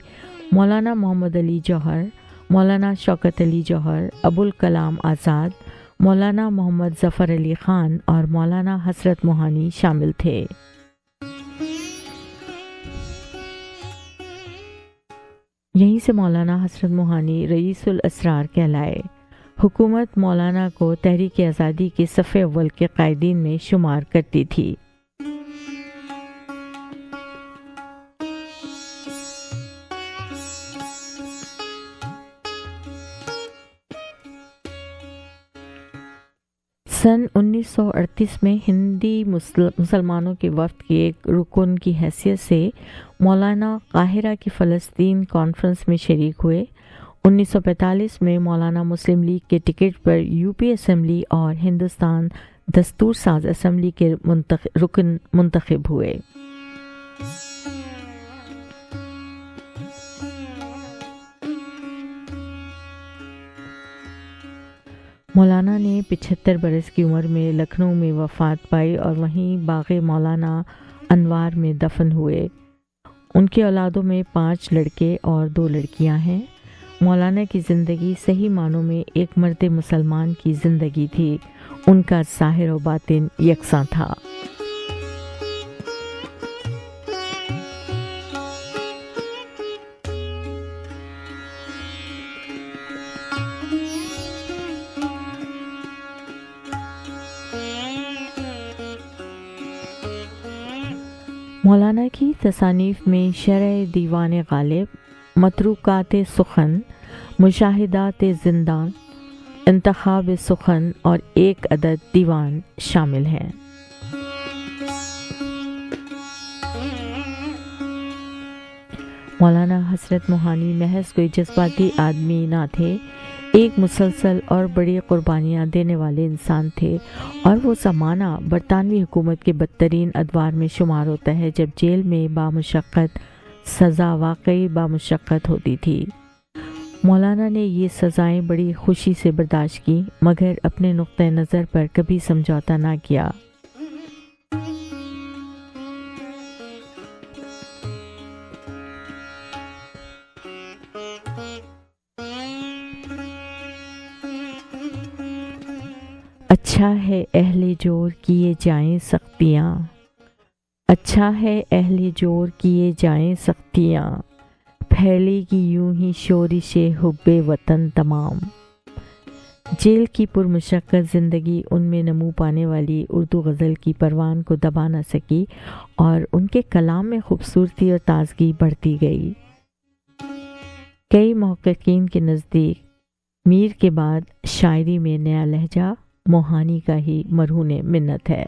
मौलाना मोहम्मद अली जौहर, मौलाना शौकत अली जौहर, अबुल कलाम आज़ाद, मौलाना मोहम्मद ज़फ़र अली ख़ान और मौलाना हसरत मोहानी शामिल थे। यहीं से मौलाना हसरत मोहानी रईसुल असरार कहलाए। हुकूमत मौलाना को तहरीक आज़ादी के सफ़े अव्वल के कायदीन में शुमार करती थी। सन 1938 में हिंदी मुसलमानों के वफ़द के एक रुकन की हैसियत से मौलाना काहिरा की फ़लस्तीन कॉन्फ्रेंस में शरीक हुए। 1945 में मौलाना मुस्लिम लीग के टिकट पर यूपी असम्बली और हिंदुस्तान दस्तूर साज असम्बली के रुकन मुंतखब हुए। मौलाना ने 75 बरस की उम्र में लखनऊ में वफ़ात पाई और वहीं बाग़े मौलाना अनवार में दफन हुए। उनके औलादों में 5 लड़के और 2 लड़कियां हैं। मौलाना की ज़िंदगी सही मानों में एक मर्द मुसलमान की ज़िंदगी थी। उनका ज़ाहिर और बातिन यकसां था। मौलाना की तसानीफ में शरह दीवान गालिब, मतरूकात सुखन, मुशाहिदात जिंदान, इंतखाब सुखन और एक अदद दीवान शामिल हैं। मौलाना हसरत मोहानी महज कोई जज्बाती आदमी ना थे, एक मुसलसल और बड़ी कुर्बानियाँ देने वाले इंसान थे। और वो ज़माना बरतानवी हुकूमत के बदतरीन अदवार में शुमार होता है जब जेल में बामुशक्कत सज़ा वाकई बामुशक्कत होती थी। मौलाना ने ये सज़ाएं बड़ी खुशी से बर्दाश्त की, मगर अपने नुक्ते नज़र पर कभी समझौता ना किया। अच्छा है अहले जोर किए जाएं सख्तियाँ, अच्छा है अहले जोर किए जाएं सख्तियाँ, फैलेगी यूं ही शोरिशे हुब्बे वतन तमाम। जेल की पुरमुशक्कत ज़िंदगी उनमें नमू पाने वाली उर्दू गज़ल की परवान को दबा न सकी और उनके कलाम में खूबसूरती और ताजगी बढ़ती गई। कई मुहक्किकीन के नज़दीक मीर के बाद शायरी में नया लहजा मोहानी का ही मरहून मिन्नत है।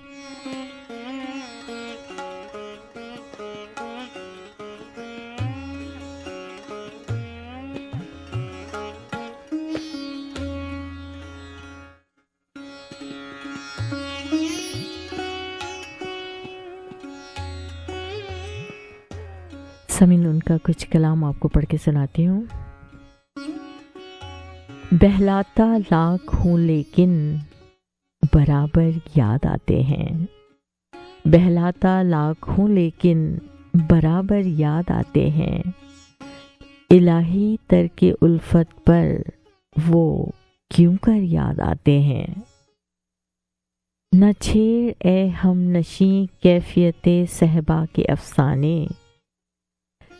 समीन उनका कुछ कलाम आपको पढ़ के सुनाती हूँ। बहलाता लाख हूँ लेकिन बराबर याद आते हैं, बहलाता लाख हूँ लेकिन बराबर याद आते हैं। इलाही तरके उल्फत पर वो क्यों कर याद आते हैं। न छेड़ ए हम नशी कैफियते सहबा के अफसाने,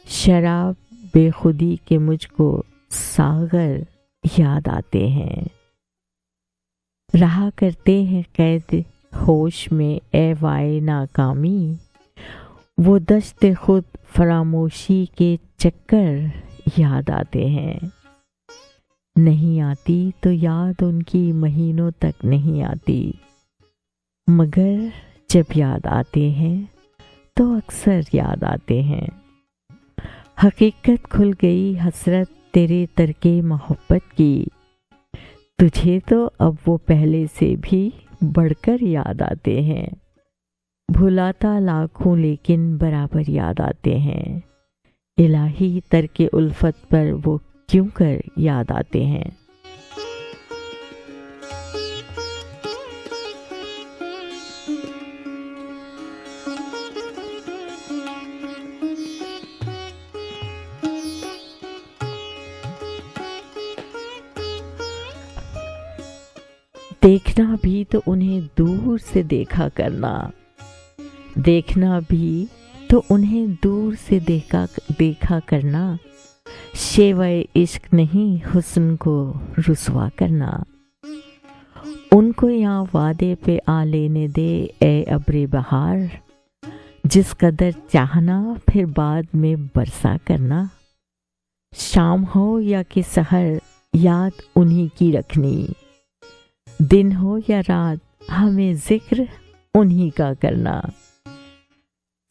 शराब बेखुदी के मुझको सागर याद आते हैं। रहा करते हैं कैद होश में ए वाए नाकामी, वो दश्त खुद फरामोशी के चक्कर याद आते हैं। नहीं आती तो याद उनकी महीनों तक नहीं आती, मगर जब याद आते हैं तो अक्सर याद आते हैं। हकीकत खुल गई हसरत तेरे तरके मोहब्बत की, तुझे तो अब वो पहले से भी बढ़कर याद आते हैं। भुलाता लाखों लेकिन बराबर याद आते हैं। इलाही तरके उल्फत पर वो क्यों कर याद आते हैं। देखना भी तो उन्हें दूर से देखा करना, देखना भी तो उन्हें दूर से देखा करना। शेवाए इश्क नहीं हुस्न को रुसवा करना। उनको यहाँ वादे पे आ लेने दे ए अब्रे बहार, जिस कदर चाहना फिर बाद में बरसा करना। शाम हो या कि सहर याद उन्हीं की रखनी, दिन हो या रात हमें जिक्र उन्हीं का करना।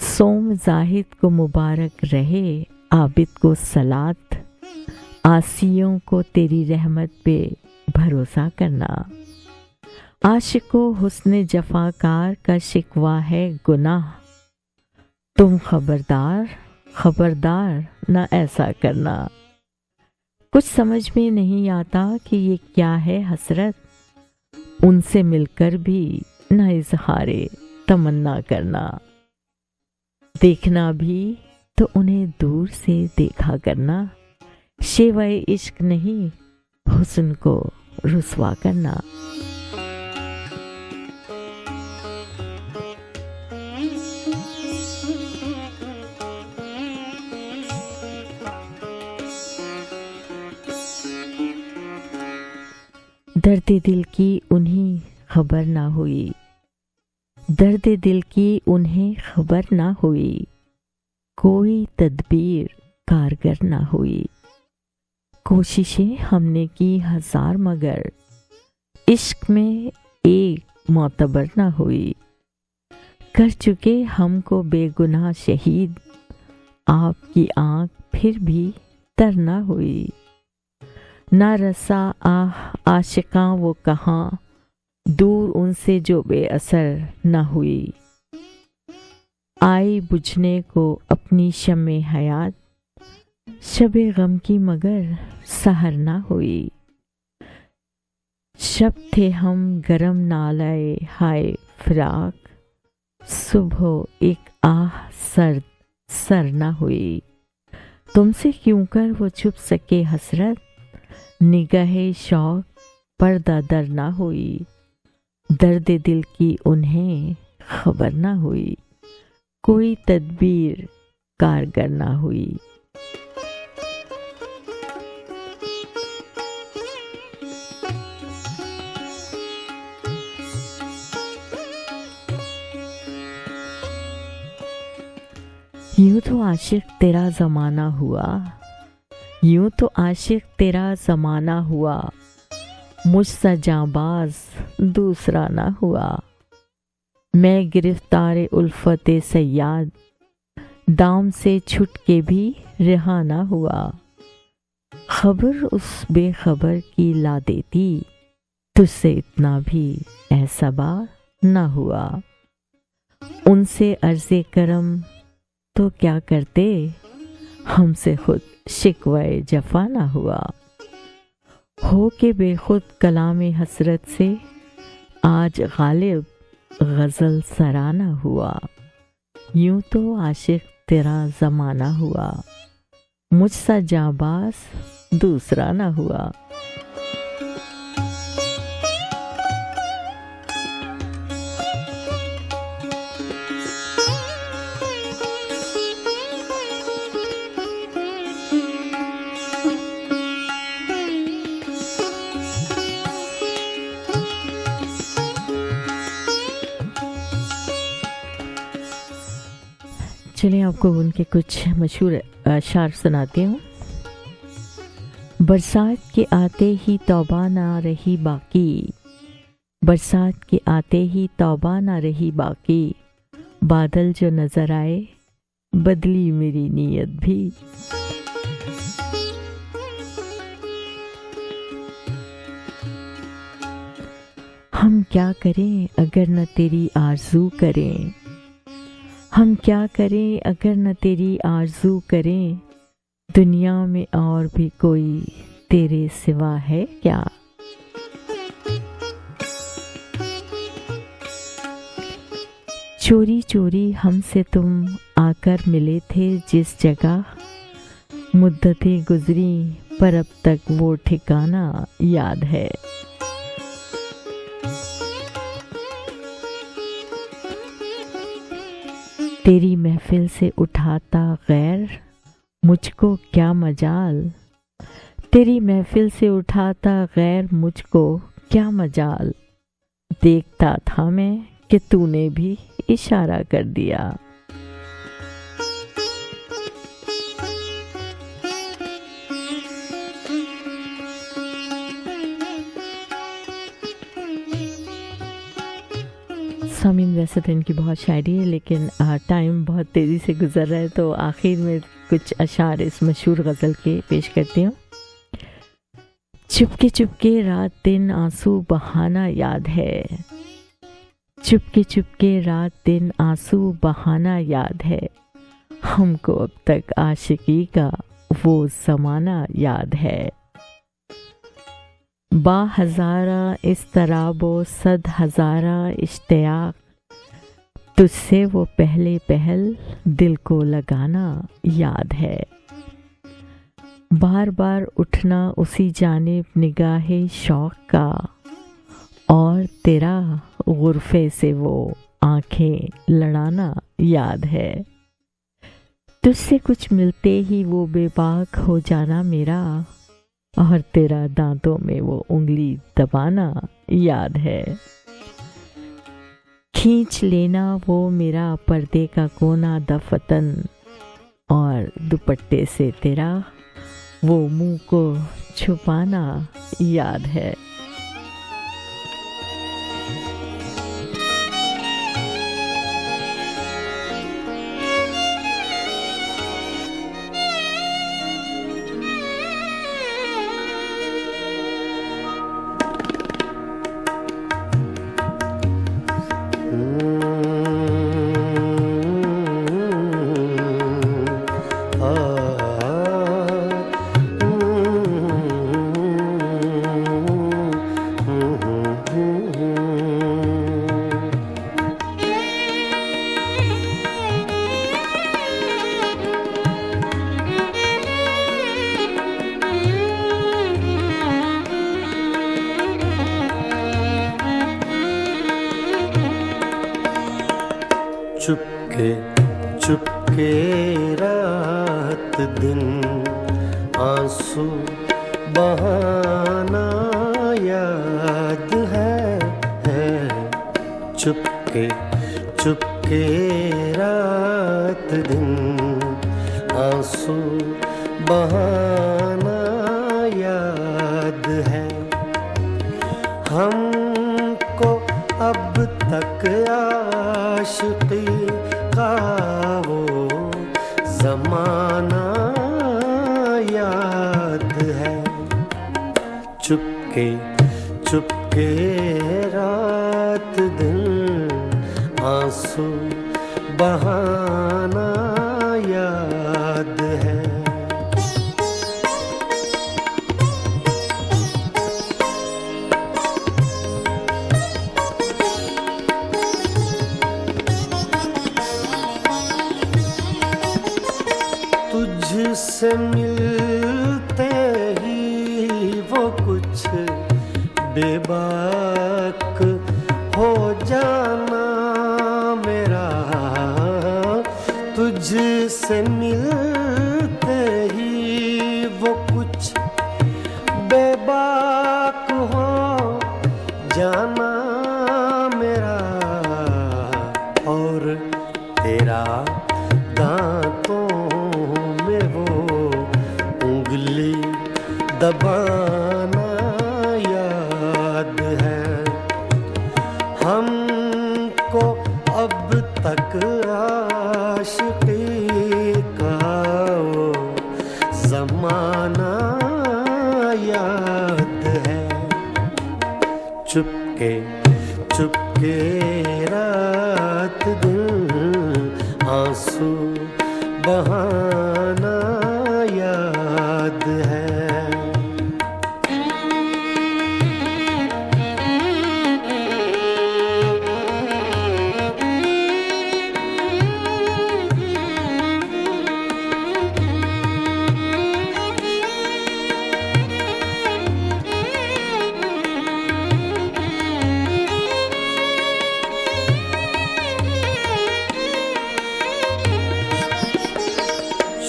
सोम जाहिद को मुबारक रहे, आबिद को सलात, आसियों को तेरी रहमत पे भरोसा करना। आशिको हुस्न जफाकार का शिकवा है गुनाह, तुम खबरदार खबरदार न ऐसा करना। कुछ समझ में नहीं आता कि ये क्या है हसरत, उनसे मिलकर भी न इजहारे तमन्ना करना। देखना भी तो उन्हें दूर से देखा करना। शेवाए इश्क नहीं हुस्न को रुसवा करना। दर्द दिल की उन्हें खबर ना हुई, दर्द दिल की उन्हें खबर ना हुई, कोई तदबीर कारगर ना हुई। कोशिशें हमने की हजार मगर इश्क में एक मोतबर ना हुई। कर चुके हमको बेगुनाह शहीद, आपकी आँख फिर भी तर ना हुई। ना रसा आशिकां वो कहाँ, दूर उनसे जो बेअसर न हुई। आई बुझने को अपनी शम्मे हयात, शबे गम की मगर सहर न हुई। शब थे हम गरम नालाए हाय फिराक, सुबह एक आह सर्द सर न हुई। तुमसे क्यों कर वो छुप सके हसरत, निगाहे शौक पर्दा दर ना हुई। दर्द दिल की उन्हें खबर ना हुई, कोई तदबीर कारगर ना हुई। यूं तो आशिक तेरा जमाना हुआ, यूं तो आशिक तेरा जमाना हुआ, मुझसा जाबाज दूसरा ना हुआ। मैं गिरफ्तार उल्फत सयाद, दाम से छुट के भी रिहा ना हुआ। खबर उस बेखबर की ला देती, तुझसे इतना भी एहसबा ना हुआ। उनसे अर्ज़े करम तो क्या करते, हमसे खुद शिकवाए जफा ना हुआ। हो के बेखुद कलामे हसरत से, आज गालिब गज़ल सराना हुआ। यूं तो आशिक तेरा ज़माना हुआ, मुझसा जाबाज दूसरा ना हुआ। चलिए आपको उनके कुछ मशहूर अशार सुनाती हूँ। बरसात के आते ही तौबा ना रही बाकी, बरसात के आते ही तौबा ना रही बाकी। बादल जो नजर आए, बदली मेरी नीयत भी। हम क्या करें अगर न तेरी आरज़ू करें, हम क्या करें अगर न तेरी आरज़ू करें, दुनिया में और भी कोई तेरे सिवा है क्या। चोरी चोरी हमसे तुम आकर मिले थे जिस जगह, मुद्दतें गुजरी पर अब तक वो ठिकाना याद है। तेरी महफिल से उठाता गैर मुझको क्या मजाल, तेरी महफिल से उठाता गैर मुझको क्या मजाल, देखता था मैं कि तूने भी इशारा कर दिया। सामीन, वैसे तो इनकी बहुत शायरी है लेकिन टाइम बहुत तेज़ी से गुजर रहा है, तो आखिर में कुछ अशार इस मशहूर गज़ल के पेश करती हूँ। चुपके चुपके रात दिन आंसू बहाना याद है, चुपके चुपके रात दिन आंसू बहाना याद है, हमको अब तक आशिकी का वो ज़माना याद है। बाहज़ारा इस्तराबो सद हज़ारा इश्तियाक, तुझसे वो पहले पहल दिल को लगाना याद है। बार बार उठना उसी जानिब निगाहे शौक का, और तेरा गुरफे से वो आंखें लड़ाना याद है। तुझसे कुछ मिलते ही वो बेबाक हो जाना मेरा, और तेरा दांतों में वो उंगली दबाना याद है। खींच लेना वो मेरा पर्दे का कोना दफतन, और दुपट्टे से तेरा वो मुंह को छुपाना याद है। चुपके चुपके रात दिन आंसू बहाना याद है। चुपके चुपके रात दिन आंसू बहाना याद है। हमको अब तक आशिकी का वो ज़माना याद है। चुपके चुपके रात दिन आंसू बहाना याद है। तुझसे मिलते ही वो कुछ बेबाक हो जाना मेरा। तुझसे मिलते ही वो कुछ बेबाक हो जाना मेरा। और तेरा दांतों में वो उंगली दबाना याद है। हमको अब तक आशिकी का वो ज़माना याद है। चुपके चुपके रात दिन आंसू बहाना याद है।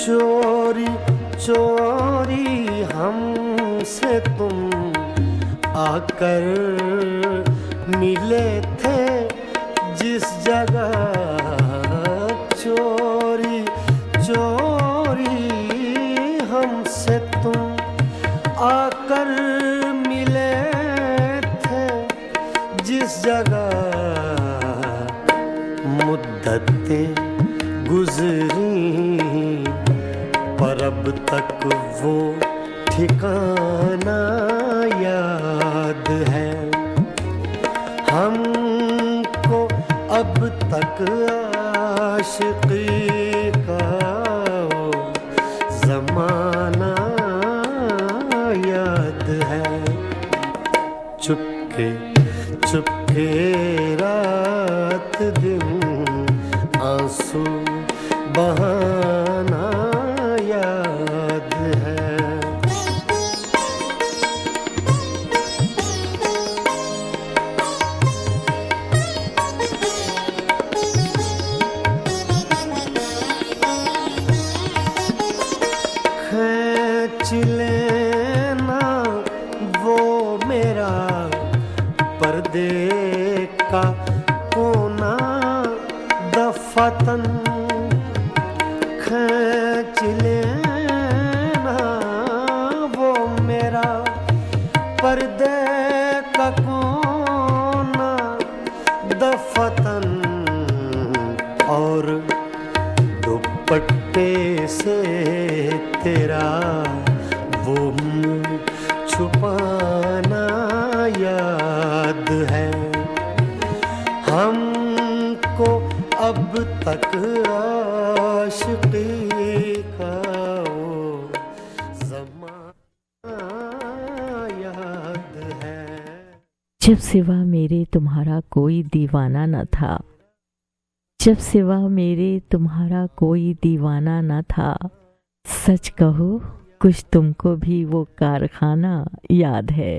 चोरी चोरी हमसे तुम आकर मिले थे जिस जगह, चोरी चोरी हमसे तुम आकर मिले थे जिस जगह, मुद्दतें गुजरी पर अब तक वो ठिकाना याद है। हमको अब तक आशिकी का वो ज़माना याद है। चुपके चुपके रात दिन आंसू बहाना याद है। खींच लेना वो मेरा पर्दे का कोना दफातन, खींच लेना वो मेरा पर्दे का कोना दफातन, और दुपट्टे से तेरा वो मुँह छुपाना याद है। हमको अब तक आशिकी का वो ज़माना याद है। जब सिवा मेरे तुम्हारा कोई दीवाना न था, जब सिवा मेरे तुम्हारा कोई दीवाना न था, सच कहो कुछ तुमको भी वो कारखाना याद है।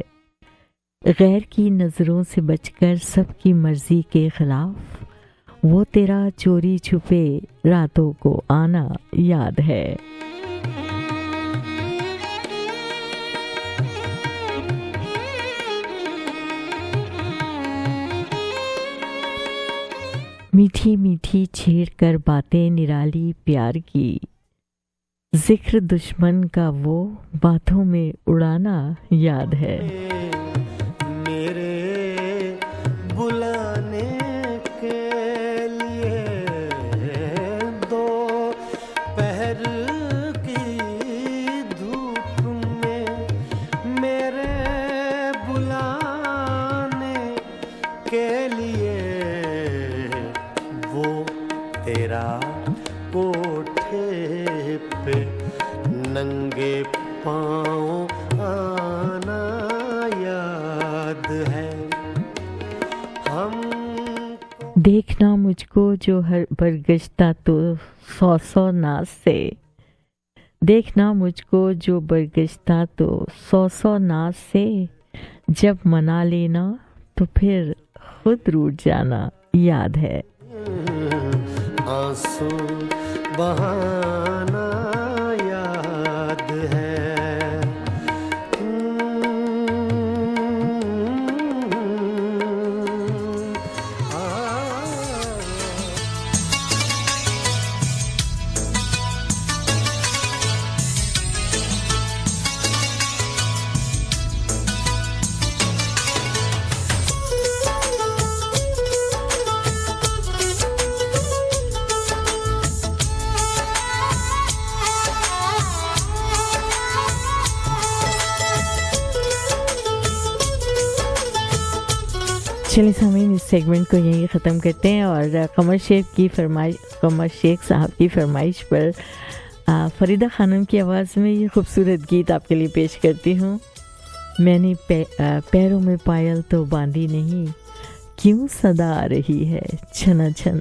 गैर की नज़रों से बचकर सबकी मर्जी के खिलाफ, वो तेरा चोरी छुपे रातों को आना याद है। मीठी मीठी छेड़ कर बातें निराली प्यार की, जिक्र दुश्मन का वो बातों में उड़ाना याद है। मेरे बुलाने के लिए दो पहर की धूप में, मेरे बुलाने के लिए वो तेरा कोठे पे नंगे पाँव आना याद है। हम देखना मुझको जो हर बरगश्ता तो 100 नाज से, देखना मुझको जो बरगश्ता तो 100 नाज से, जब मना लेना तो फिर खुद रूठ जाना याद है। आंसू बहाना याद है। चलिए सामीन, इस सेगमेंट को यहीं ख़त्म करते हैं और कमर शेख साहब की फरमाइश पर फरीदा खानम की आवाज़ में ये खूबसूरत गीत आपके लिए पेश करती हूँ। मैंने पैरों में पायल तो बांधी नहीं, क्यों सदा आ रही है छना छन।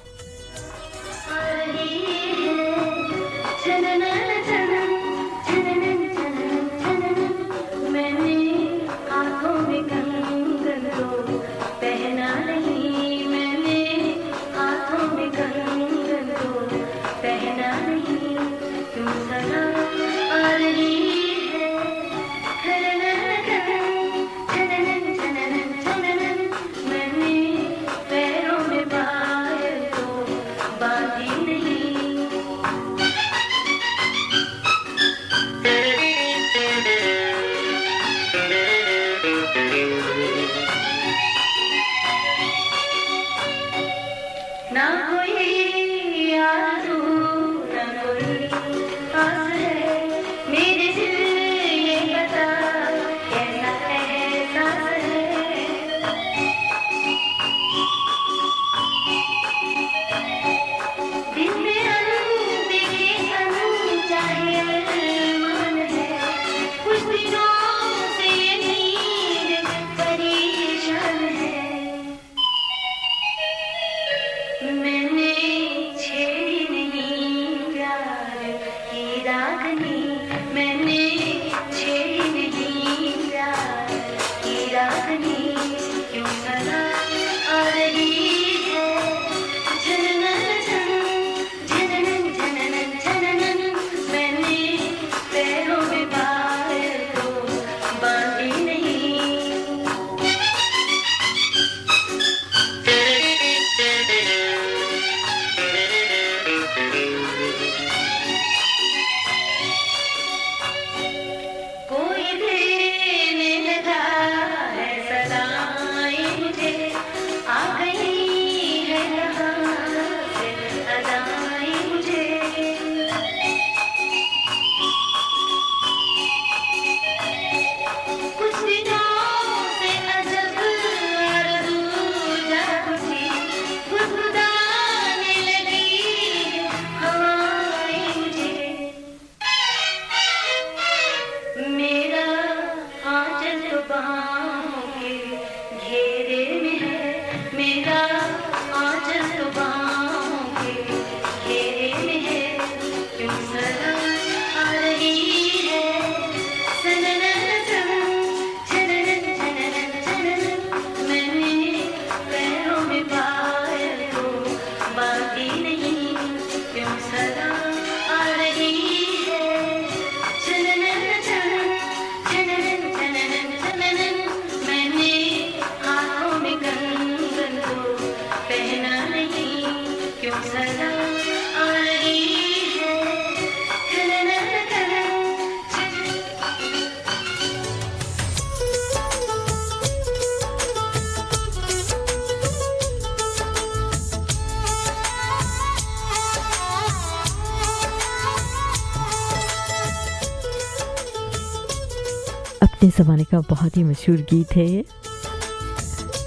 अपने ज़माने का बहुत ही मशहूर गीत है ये,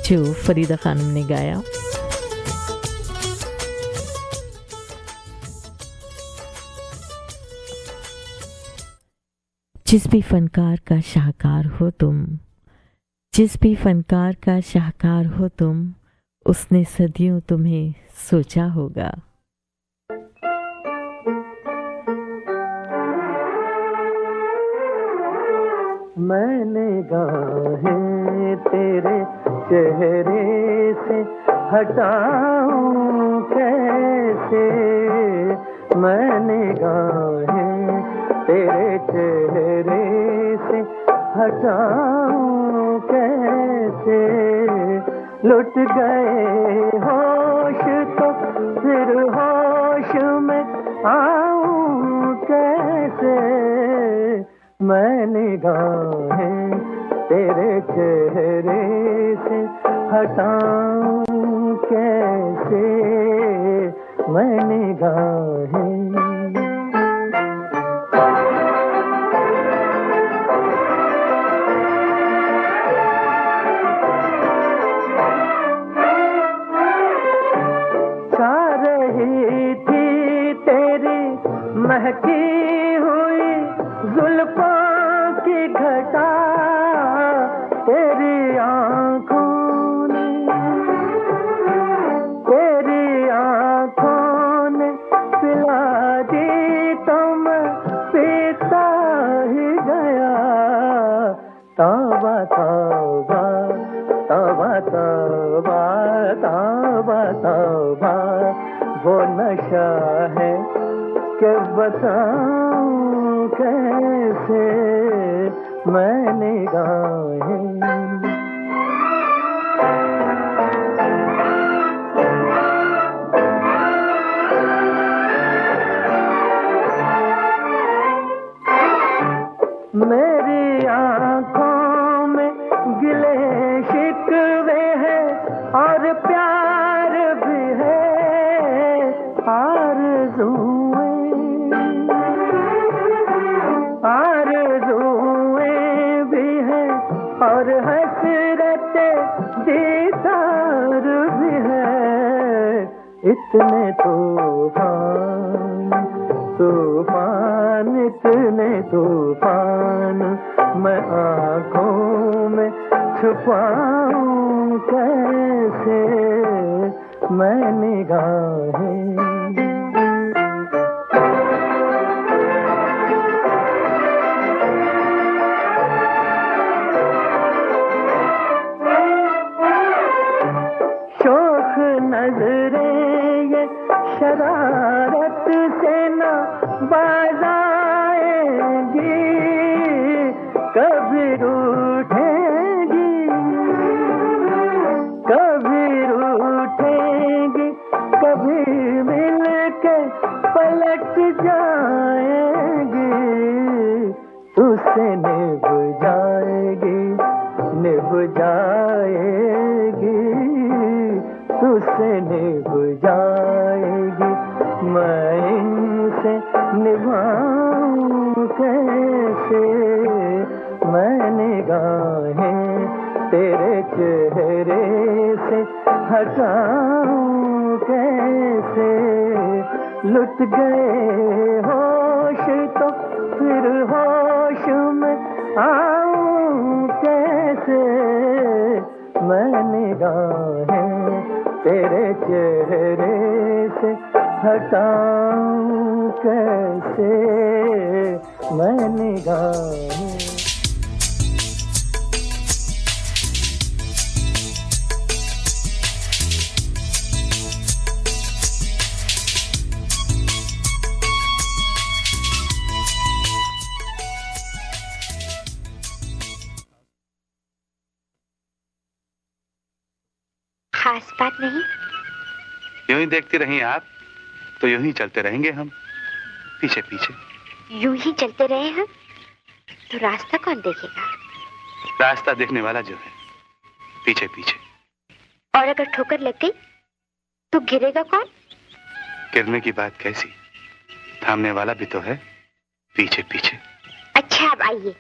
जो फरीदा खानम ने गाया। जिस भी फनकार का शाहकार हो तुम, जिस भी फनकार का शाहकार हो तुम, उसने सदियों तुम्हें सोचा होगा। मैंने गाहें तेरे चेहरे से हटाऊं कैसे, मैंने गाहें तेरे चेहरे से हटाऊं कैसे, लुट गए होश तो फिर होश में आऊं कैसे, मैंने गाहें तेरे चेहरे से हटाऊं कैसे, मैंने गाहें। महकी हुई जुल्फों की घटा तेरी आंखों ने पिला दी तो मैं पीता ही गया। तौबा तौबा तौबा तौबा तौबा तौबा वो नशा है कि बताऊं कैसे मैं निगाहें। मेरी आंखों में गिले शिकवे हैं और प्यार भी है, आरज़ूएं भी हैं और हसरतें दीदार भी है। इतने तूफान इतने तूफान मैं आँखों में छुपाऊं कैसे मैं निगाहें। शोख नजरें ये शरारत से न बाज आएंगी, कभी रूठेंगी कभी मिल के पलट जाएंगी। तुझसे निभ जाएगी तुझसे निभ जाएगी। मैं इनसे निभाऊं कैसे मैं निगाहें तेरे चेहरे से हटाऊं कैसे। लुट गए होश तो फिर होश में आऊं कैसे मैं निगाहें तेरे चेहरे से हटाऊं कैसे मैं निगाहें। खास बात नहीं। यूं ही देखती रही आप तो यूं ही चलते रहेंगे हम पीछे पीछे। यूं ही चलते रहे हम तो रास्ता कौन देखेगा? रास्ता देखने वाला जो है पीछे पीछे। और अगर ठोकर लग गई तो गिरेगा कौन? गिरने की बात कैसी, थामने वाला भी तो है पीछे पीछे। अच्छा अब आइए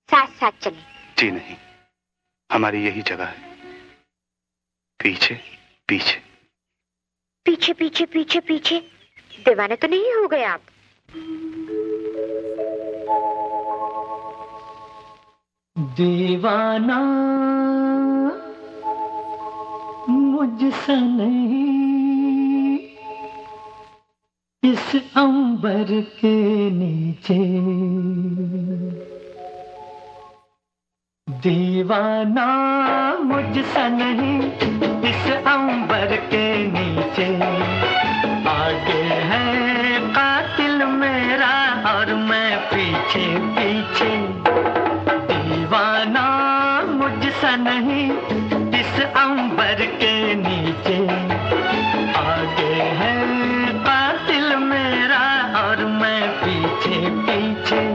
साथ साथ चलें। जी नहीं, हमारी यही जगह है, पीछे पीछे पीछे पीछे पीछे पीछे। दीवाने तो नहीं हो गए आप? दीवाना मुझसे नहीं, इस अंबर के नीचे। दीवाना मुझसे नहीं, इस अंबर के नीचे। आगे है कातिल मेरा और मैं पीछे पीछे। दीवाना मुझसे नहीं, इस अंबर के नीचे। आगे है कातिल मेरा और मैं पीछे पीछे।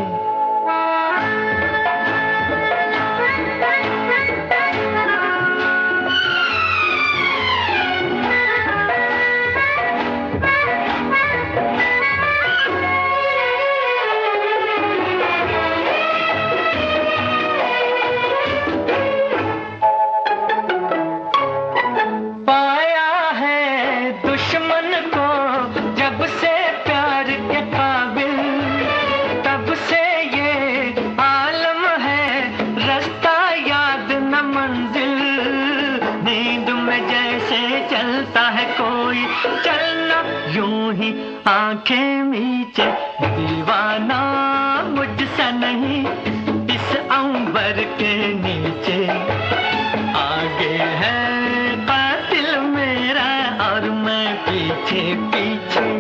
आंखें मीचे दीवाना मुझसे नहीं इस अंबर के नीचे आगे है कातिल मेरा और मैं पीछे पीछे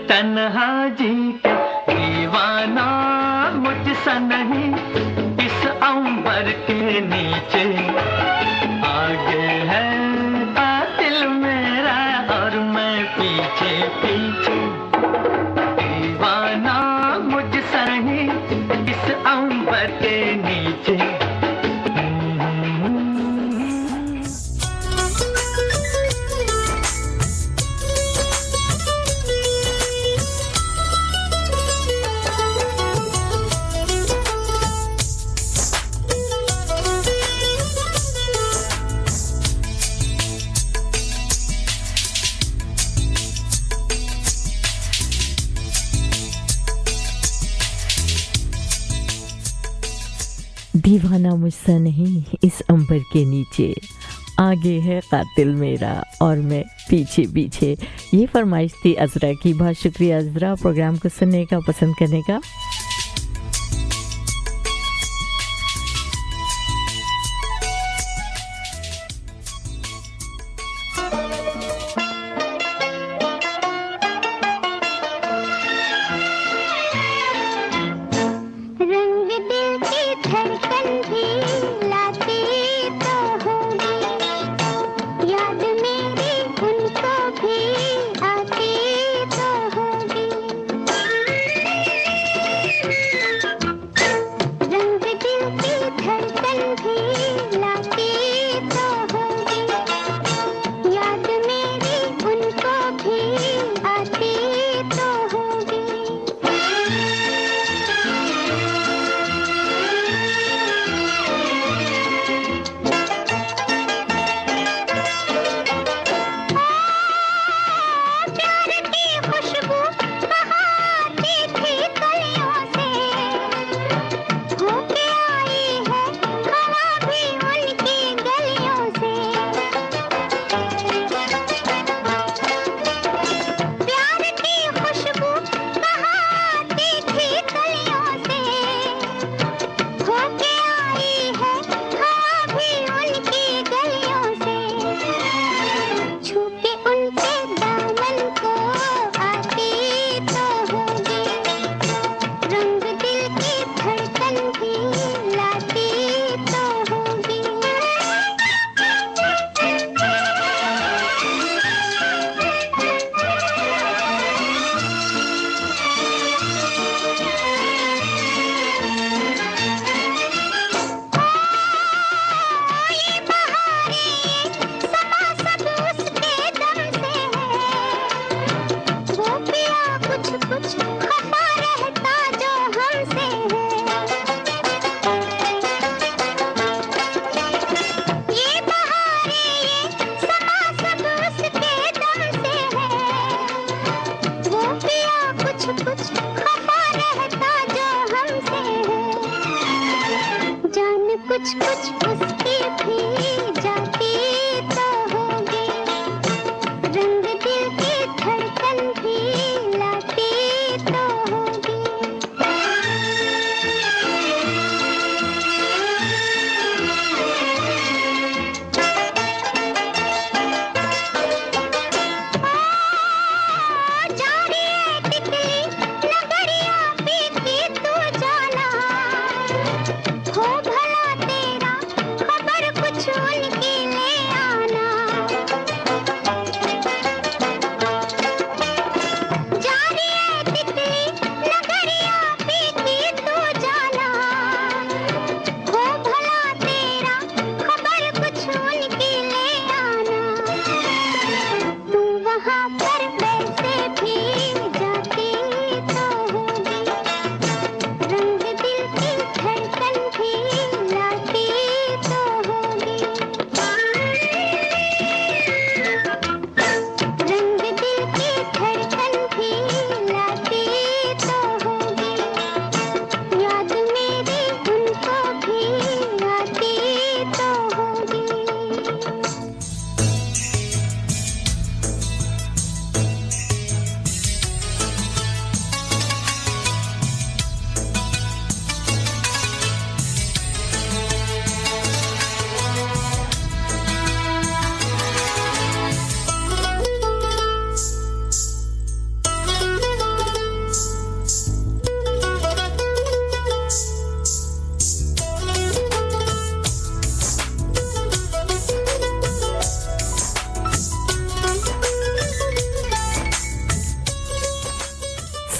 तन्हा जी के दीवाना मुझसे नहीं इस अंबर के नीचे आगे है कातिल मेरा और मैं पीछे पीछे दीवाना मुझसे नहीं इस अंबर के नीचे दीवाना मुझसे नहीं इस अंबर के नीचे आगे है कातिल मेरा और मैं पीछे पीछे। ये फरमाइश थी अजरा की। बहुत शुक्रिया अजरा प्रोग्राम को सुनने का, पसंद करने का। जा रही है तितली नगरिया पीती तू जाना हो भला तेरा खबर कुछ उनकी ले आना जा रही है तितली नगरिया पीती तू जाना हो भला तेरा खबर कुछ उनकी ले आना तू वहाँ पर वैसे भी जाती तो होगी रंग दिल की धड़कन भी लाती तो होगी रंग दिल की धड़कन भी लाती तो होगी याद मेरी उनको भी आती तो होगी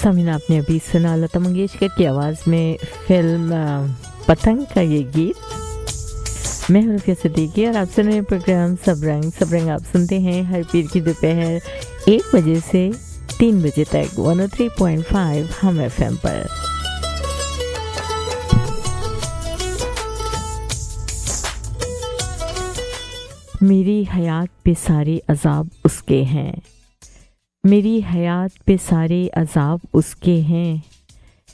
समीना, आपने अभी सुना लता मंगेशकर की आवाज़ में फिल्म पतंग का ये गीत। मैं हूं रफिया सिद्दीकी और आप सुन रहे हैं प्रोग्राम सब रंग आप सुनते हैं हर पीर की दोपहर 1 बजे से 3 बजे तक 103.5 हम FM पर। मेरी हयात पे सारे अजाब उसके हैं, मेरी हयात पे सारे अजाब उसके हैं,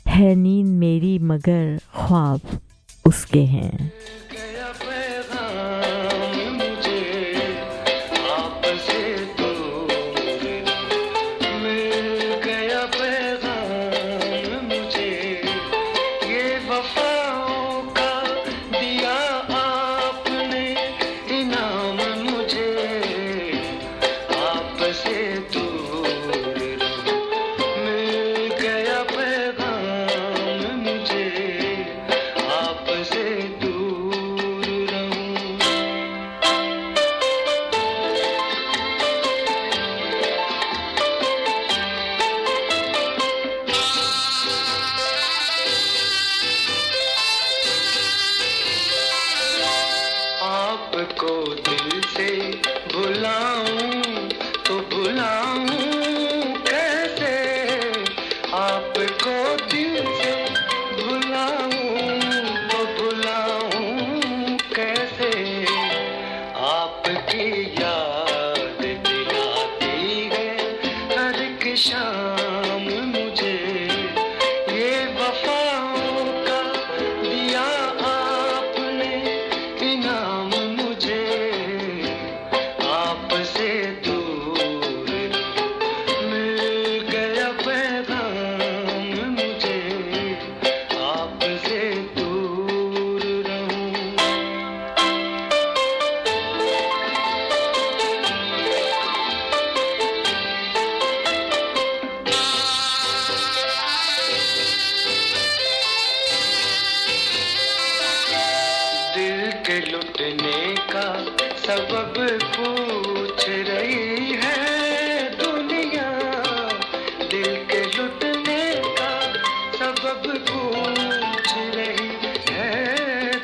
है नींद मेरी मगर ख्वाब उसके हैं। गया पैगाम मुझे आपसे दूर, मिल गया पैगाम मुझे, ये वफाओं का दिया आपने इनाम मुझे, आपसे दूर मिल गया पैगाम मुझे, आपसे दूर रहूं। आपको दिल से भुलाऊं तो भुलाऊं कैसे, आपको दिल से भुलाऊं तो भुलाऊं कैसे, आपकी याद दिलाती है हर एक शाम मुझे, ये वफाओं का दिया आपने इनाम मुझे, आपसे दूर मिल गया पैगाम मुझे, आपसे दूर रहूं। दिल के लुटने का सबब पूछ रही है दुनिया, दिल के लुटने का सबब पूछ रही है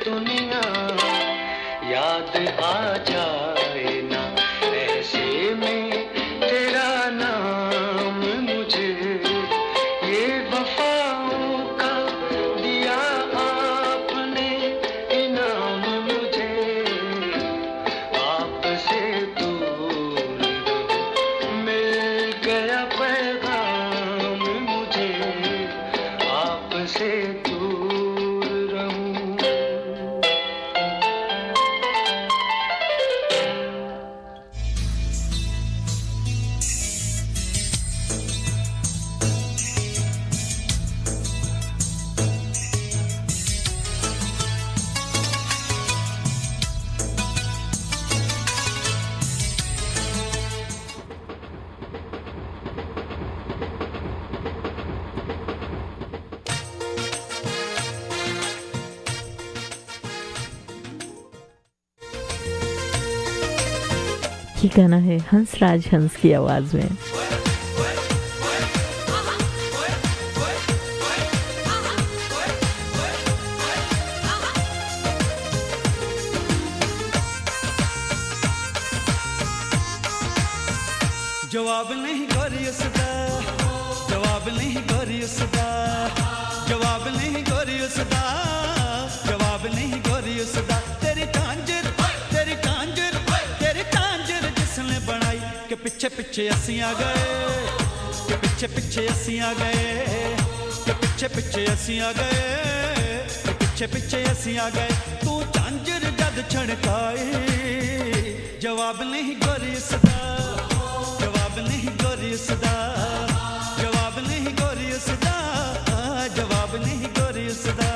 दुनिया, याद आ जाए ना ऐसे में तेरा नाम मुझे, ये वफाओं का दिया आपने इनाम मुझे, आप ये गाना है हंसराज हंस की आवाज में। जवाब नहीं गोरी उसदा, जवाब नहीं गोरी उसदा, जवाब नहीं गोरी उसदा, जवाब नहीं गोरी उसदा। तेरी तांजर जिसने बनाई के पीछे पीछे असी आ गए, के पीछे पीछे असी आ गए, के पीछे पीछे असी आ गए, के पीछे पीछे असी आ गए। तू झांझर जद छड़काए, जवाब नहीं गोरी उसदा, जवाब नहीं गोरी उसदा, जवाब नहीं गोरी उसदा, जवाब नहीं गोरी उसदा।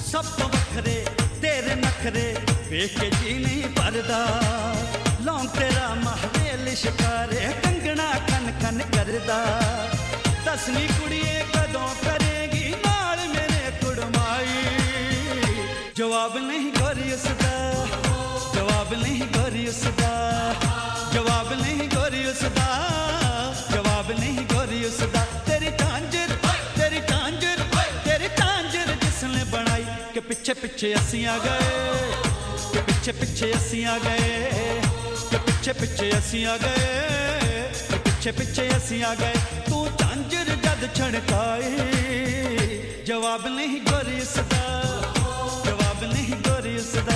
सब तो बखरे तेरे नखरे वेख के जी नहीं भरदा, लौंग तेरा महवेल शिकारे कंगना खन खन करदा। दसनी कुड़िए कदों करेगी नाल मेरे कुड़माई, जवाब नहीं गोरी उसदा, जवाब नहीं गोरी उसदा, जवाब नहीं गोरी उसदा, जवाब नहीं गोरी उसदा। तेरी तांजर जिसने बनाई के पीछे पीछे असी आ गए, के पीछे पीछे असी आ गए, के पीछे पीछे असी आ गए, के पीछे पीछे असी आ गए। तू झांझर जद छड़काए, जवाब नहीं गोरी उसदा, जवाब नहीं गोरी उसदा।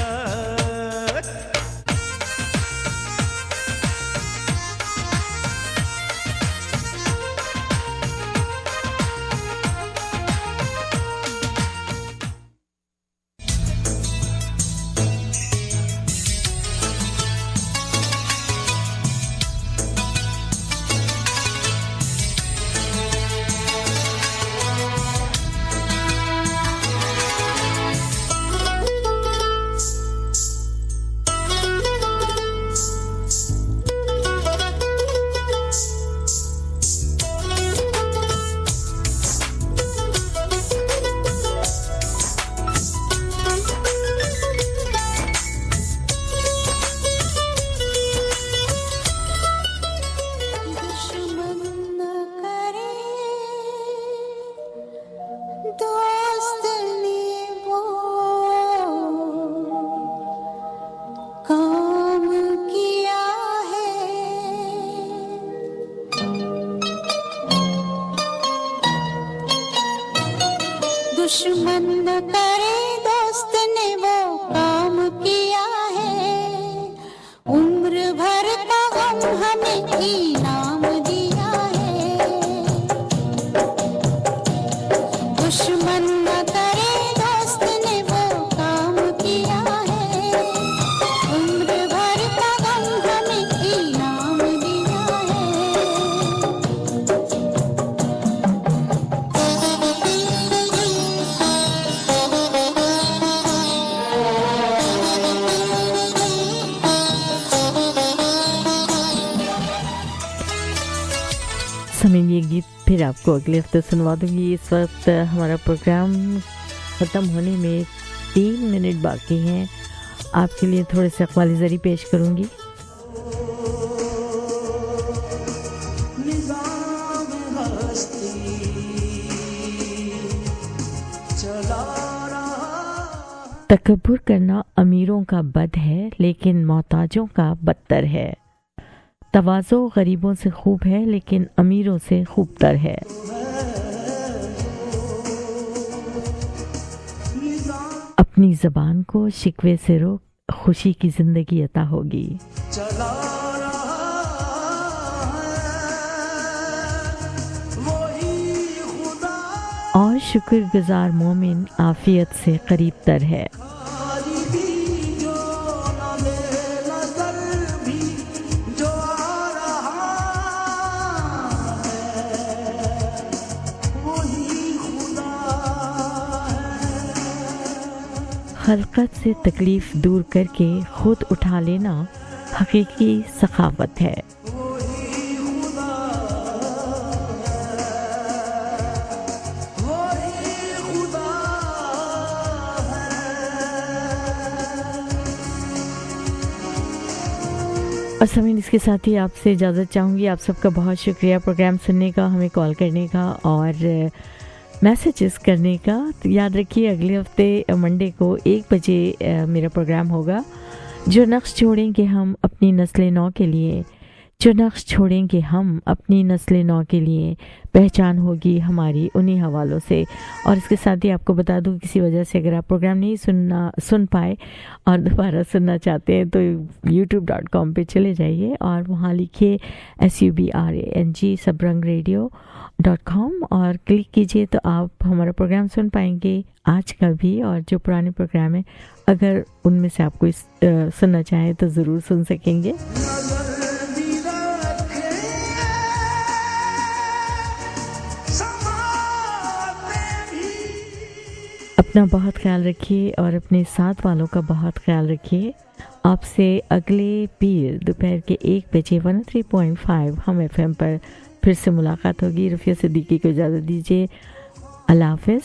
दुश्मन न करे दोस्त ने वो काम किया है, उम्र भर का गम हमें इनाम दिया है। दुश्मन न करे दोस्त ने वो काम किया है, उम्र भर का गम हमें इनाम दिया है। समय ये गीत फिर आपको अगले हफ्ते सुनवा दूंगी। इस वक्त हमारा प्रोग्राम ख़त्म होने में 3 मिनट बाकी हैं। आपके लिए थोड़े से अक़वाली ज़री पेश करूंगी। तकब्बुर करना अमीरों का बद है, लेकिन मोहताजों का बदतर है। तवाज़ो गरीबों से खूब है, लेकिन अमीरों से खूबतर है। अपनी ज़बान को शिकवे से रोक, खुशी की ज़िंदगी अता होगी। और शुक्रगुजार मोमिन आफियत से करीब तर है। खलकत से तकलीफ़ दूर करके खुद उठा लेना हकीकी सखावत है। और समीन, इसके साथ ही आपसे इजाज़त चाहूँगी। आप सबका बहुत शुक्रिया प्रोग्राम सुनने का, हमें कॉल करने का और मैसेजेस करने का। तो याद रखिए अगले हफ्ते मंडे को 1 बजे मेरा प्रोग्राम होगा। जो नक्श छोड़ेंगे हम अपनी नस्ल नौ के लिए, जो नक्श छोड़ेंगे हम अपनी नस्ल नौ के लिए, पहचान होगी हमारी उन्हीं हवालों से। और इसके साथ ही आपको बता दूं, किसी वजह से अगर आप प्रोग्राम नहीं सुन पाए और दोबारा सुनना चाहते हैं तो youtube.com पे चले जाइए और वहाँ लिखिए SUBRANG सबरंगरेडियो.com और क्लिक कीजिए तो आप हमारा प्रोग्राम सुन पाएंगे, आज का भी और जो पुराने प्रोग्राम है अगर उनमें से आप कोई सुनना चाहें तो ज़रूर सुन सकेंगे। अपना बहुत ख्याल रखिए और अपने साथ वालों का बहुत ख्याल रखिए। आपसे अगले पीर दोपहर के 1 बजे 103.5 हम FM पर फिर से मुलाकात होगी। रफ़िया सिद्दीकी को इजाज़त दीजिए। अल्लाह हाफ़िज़।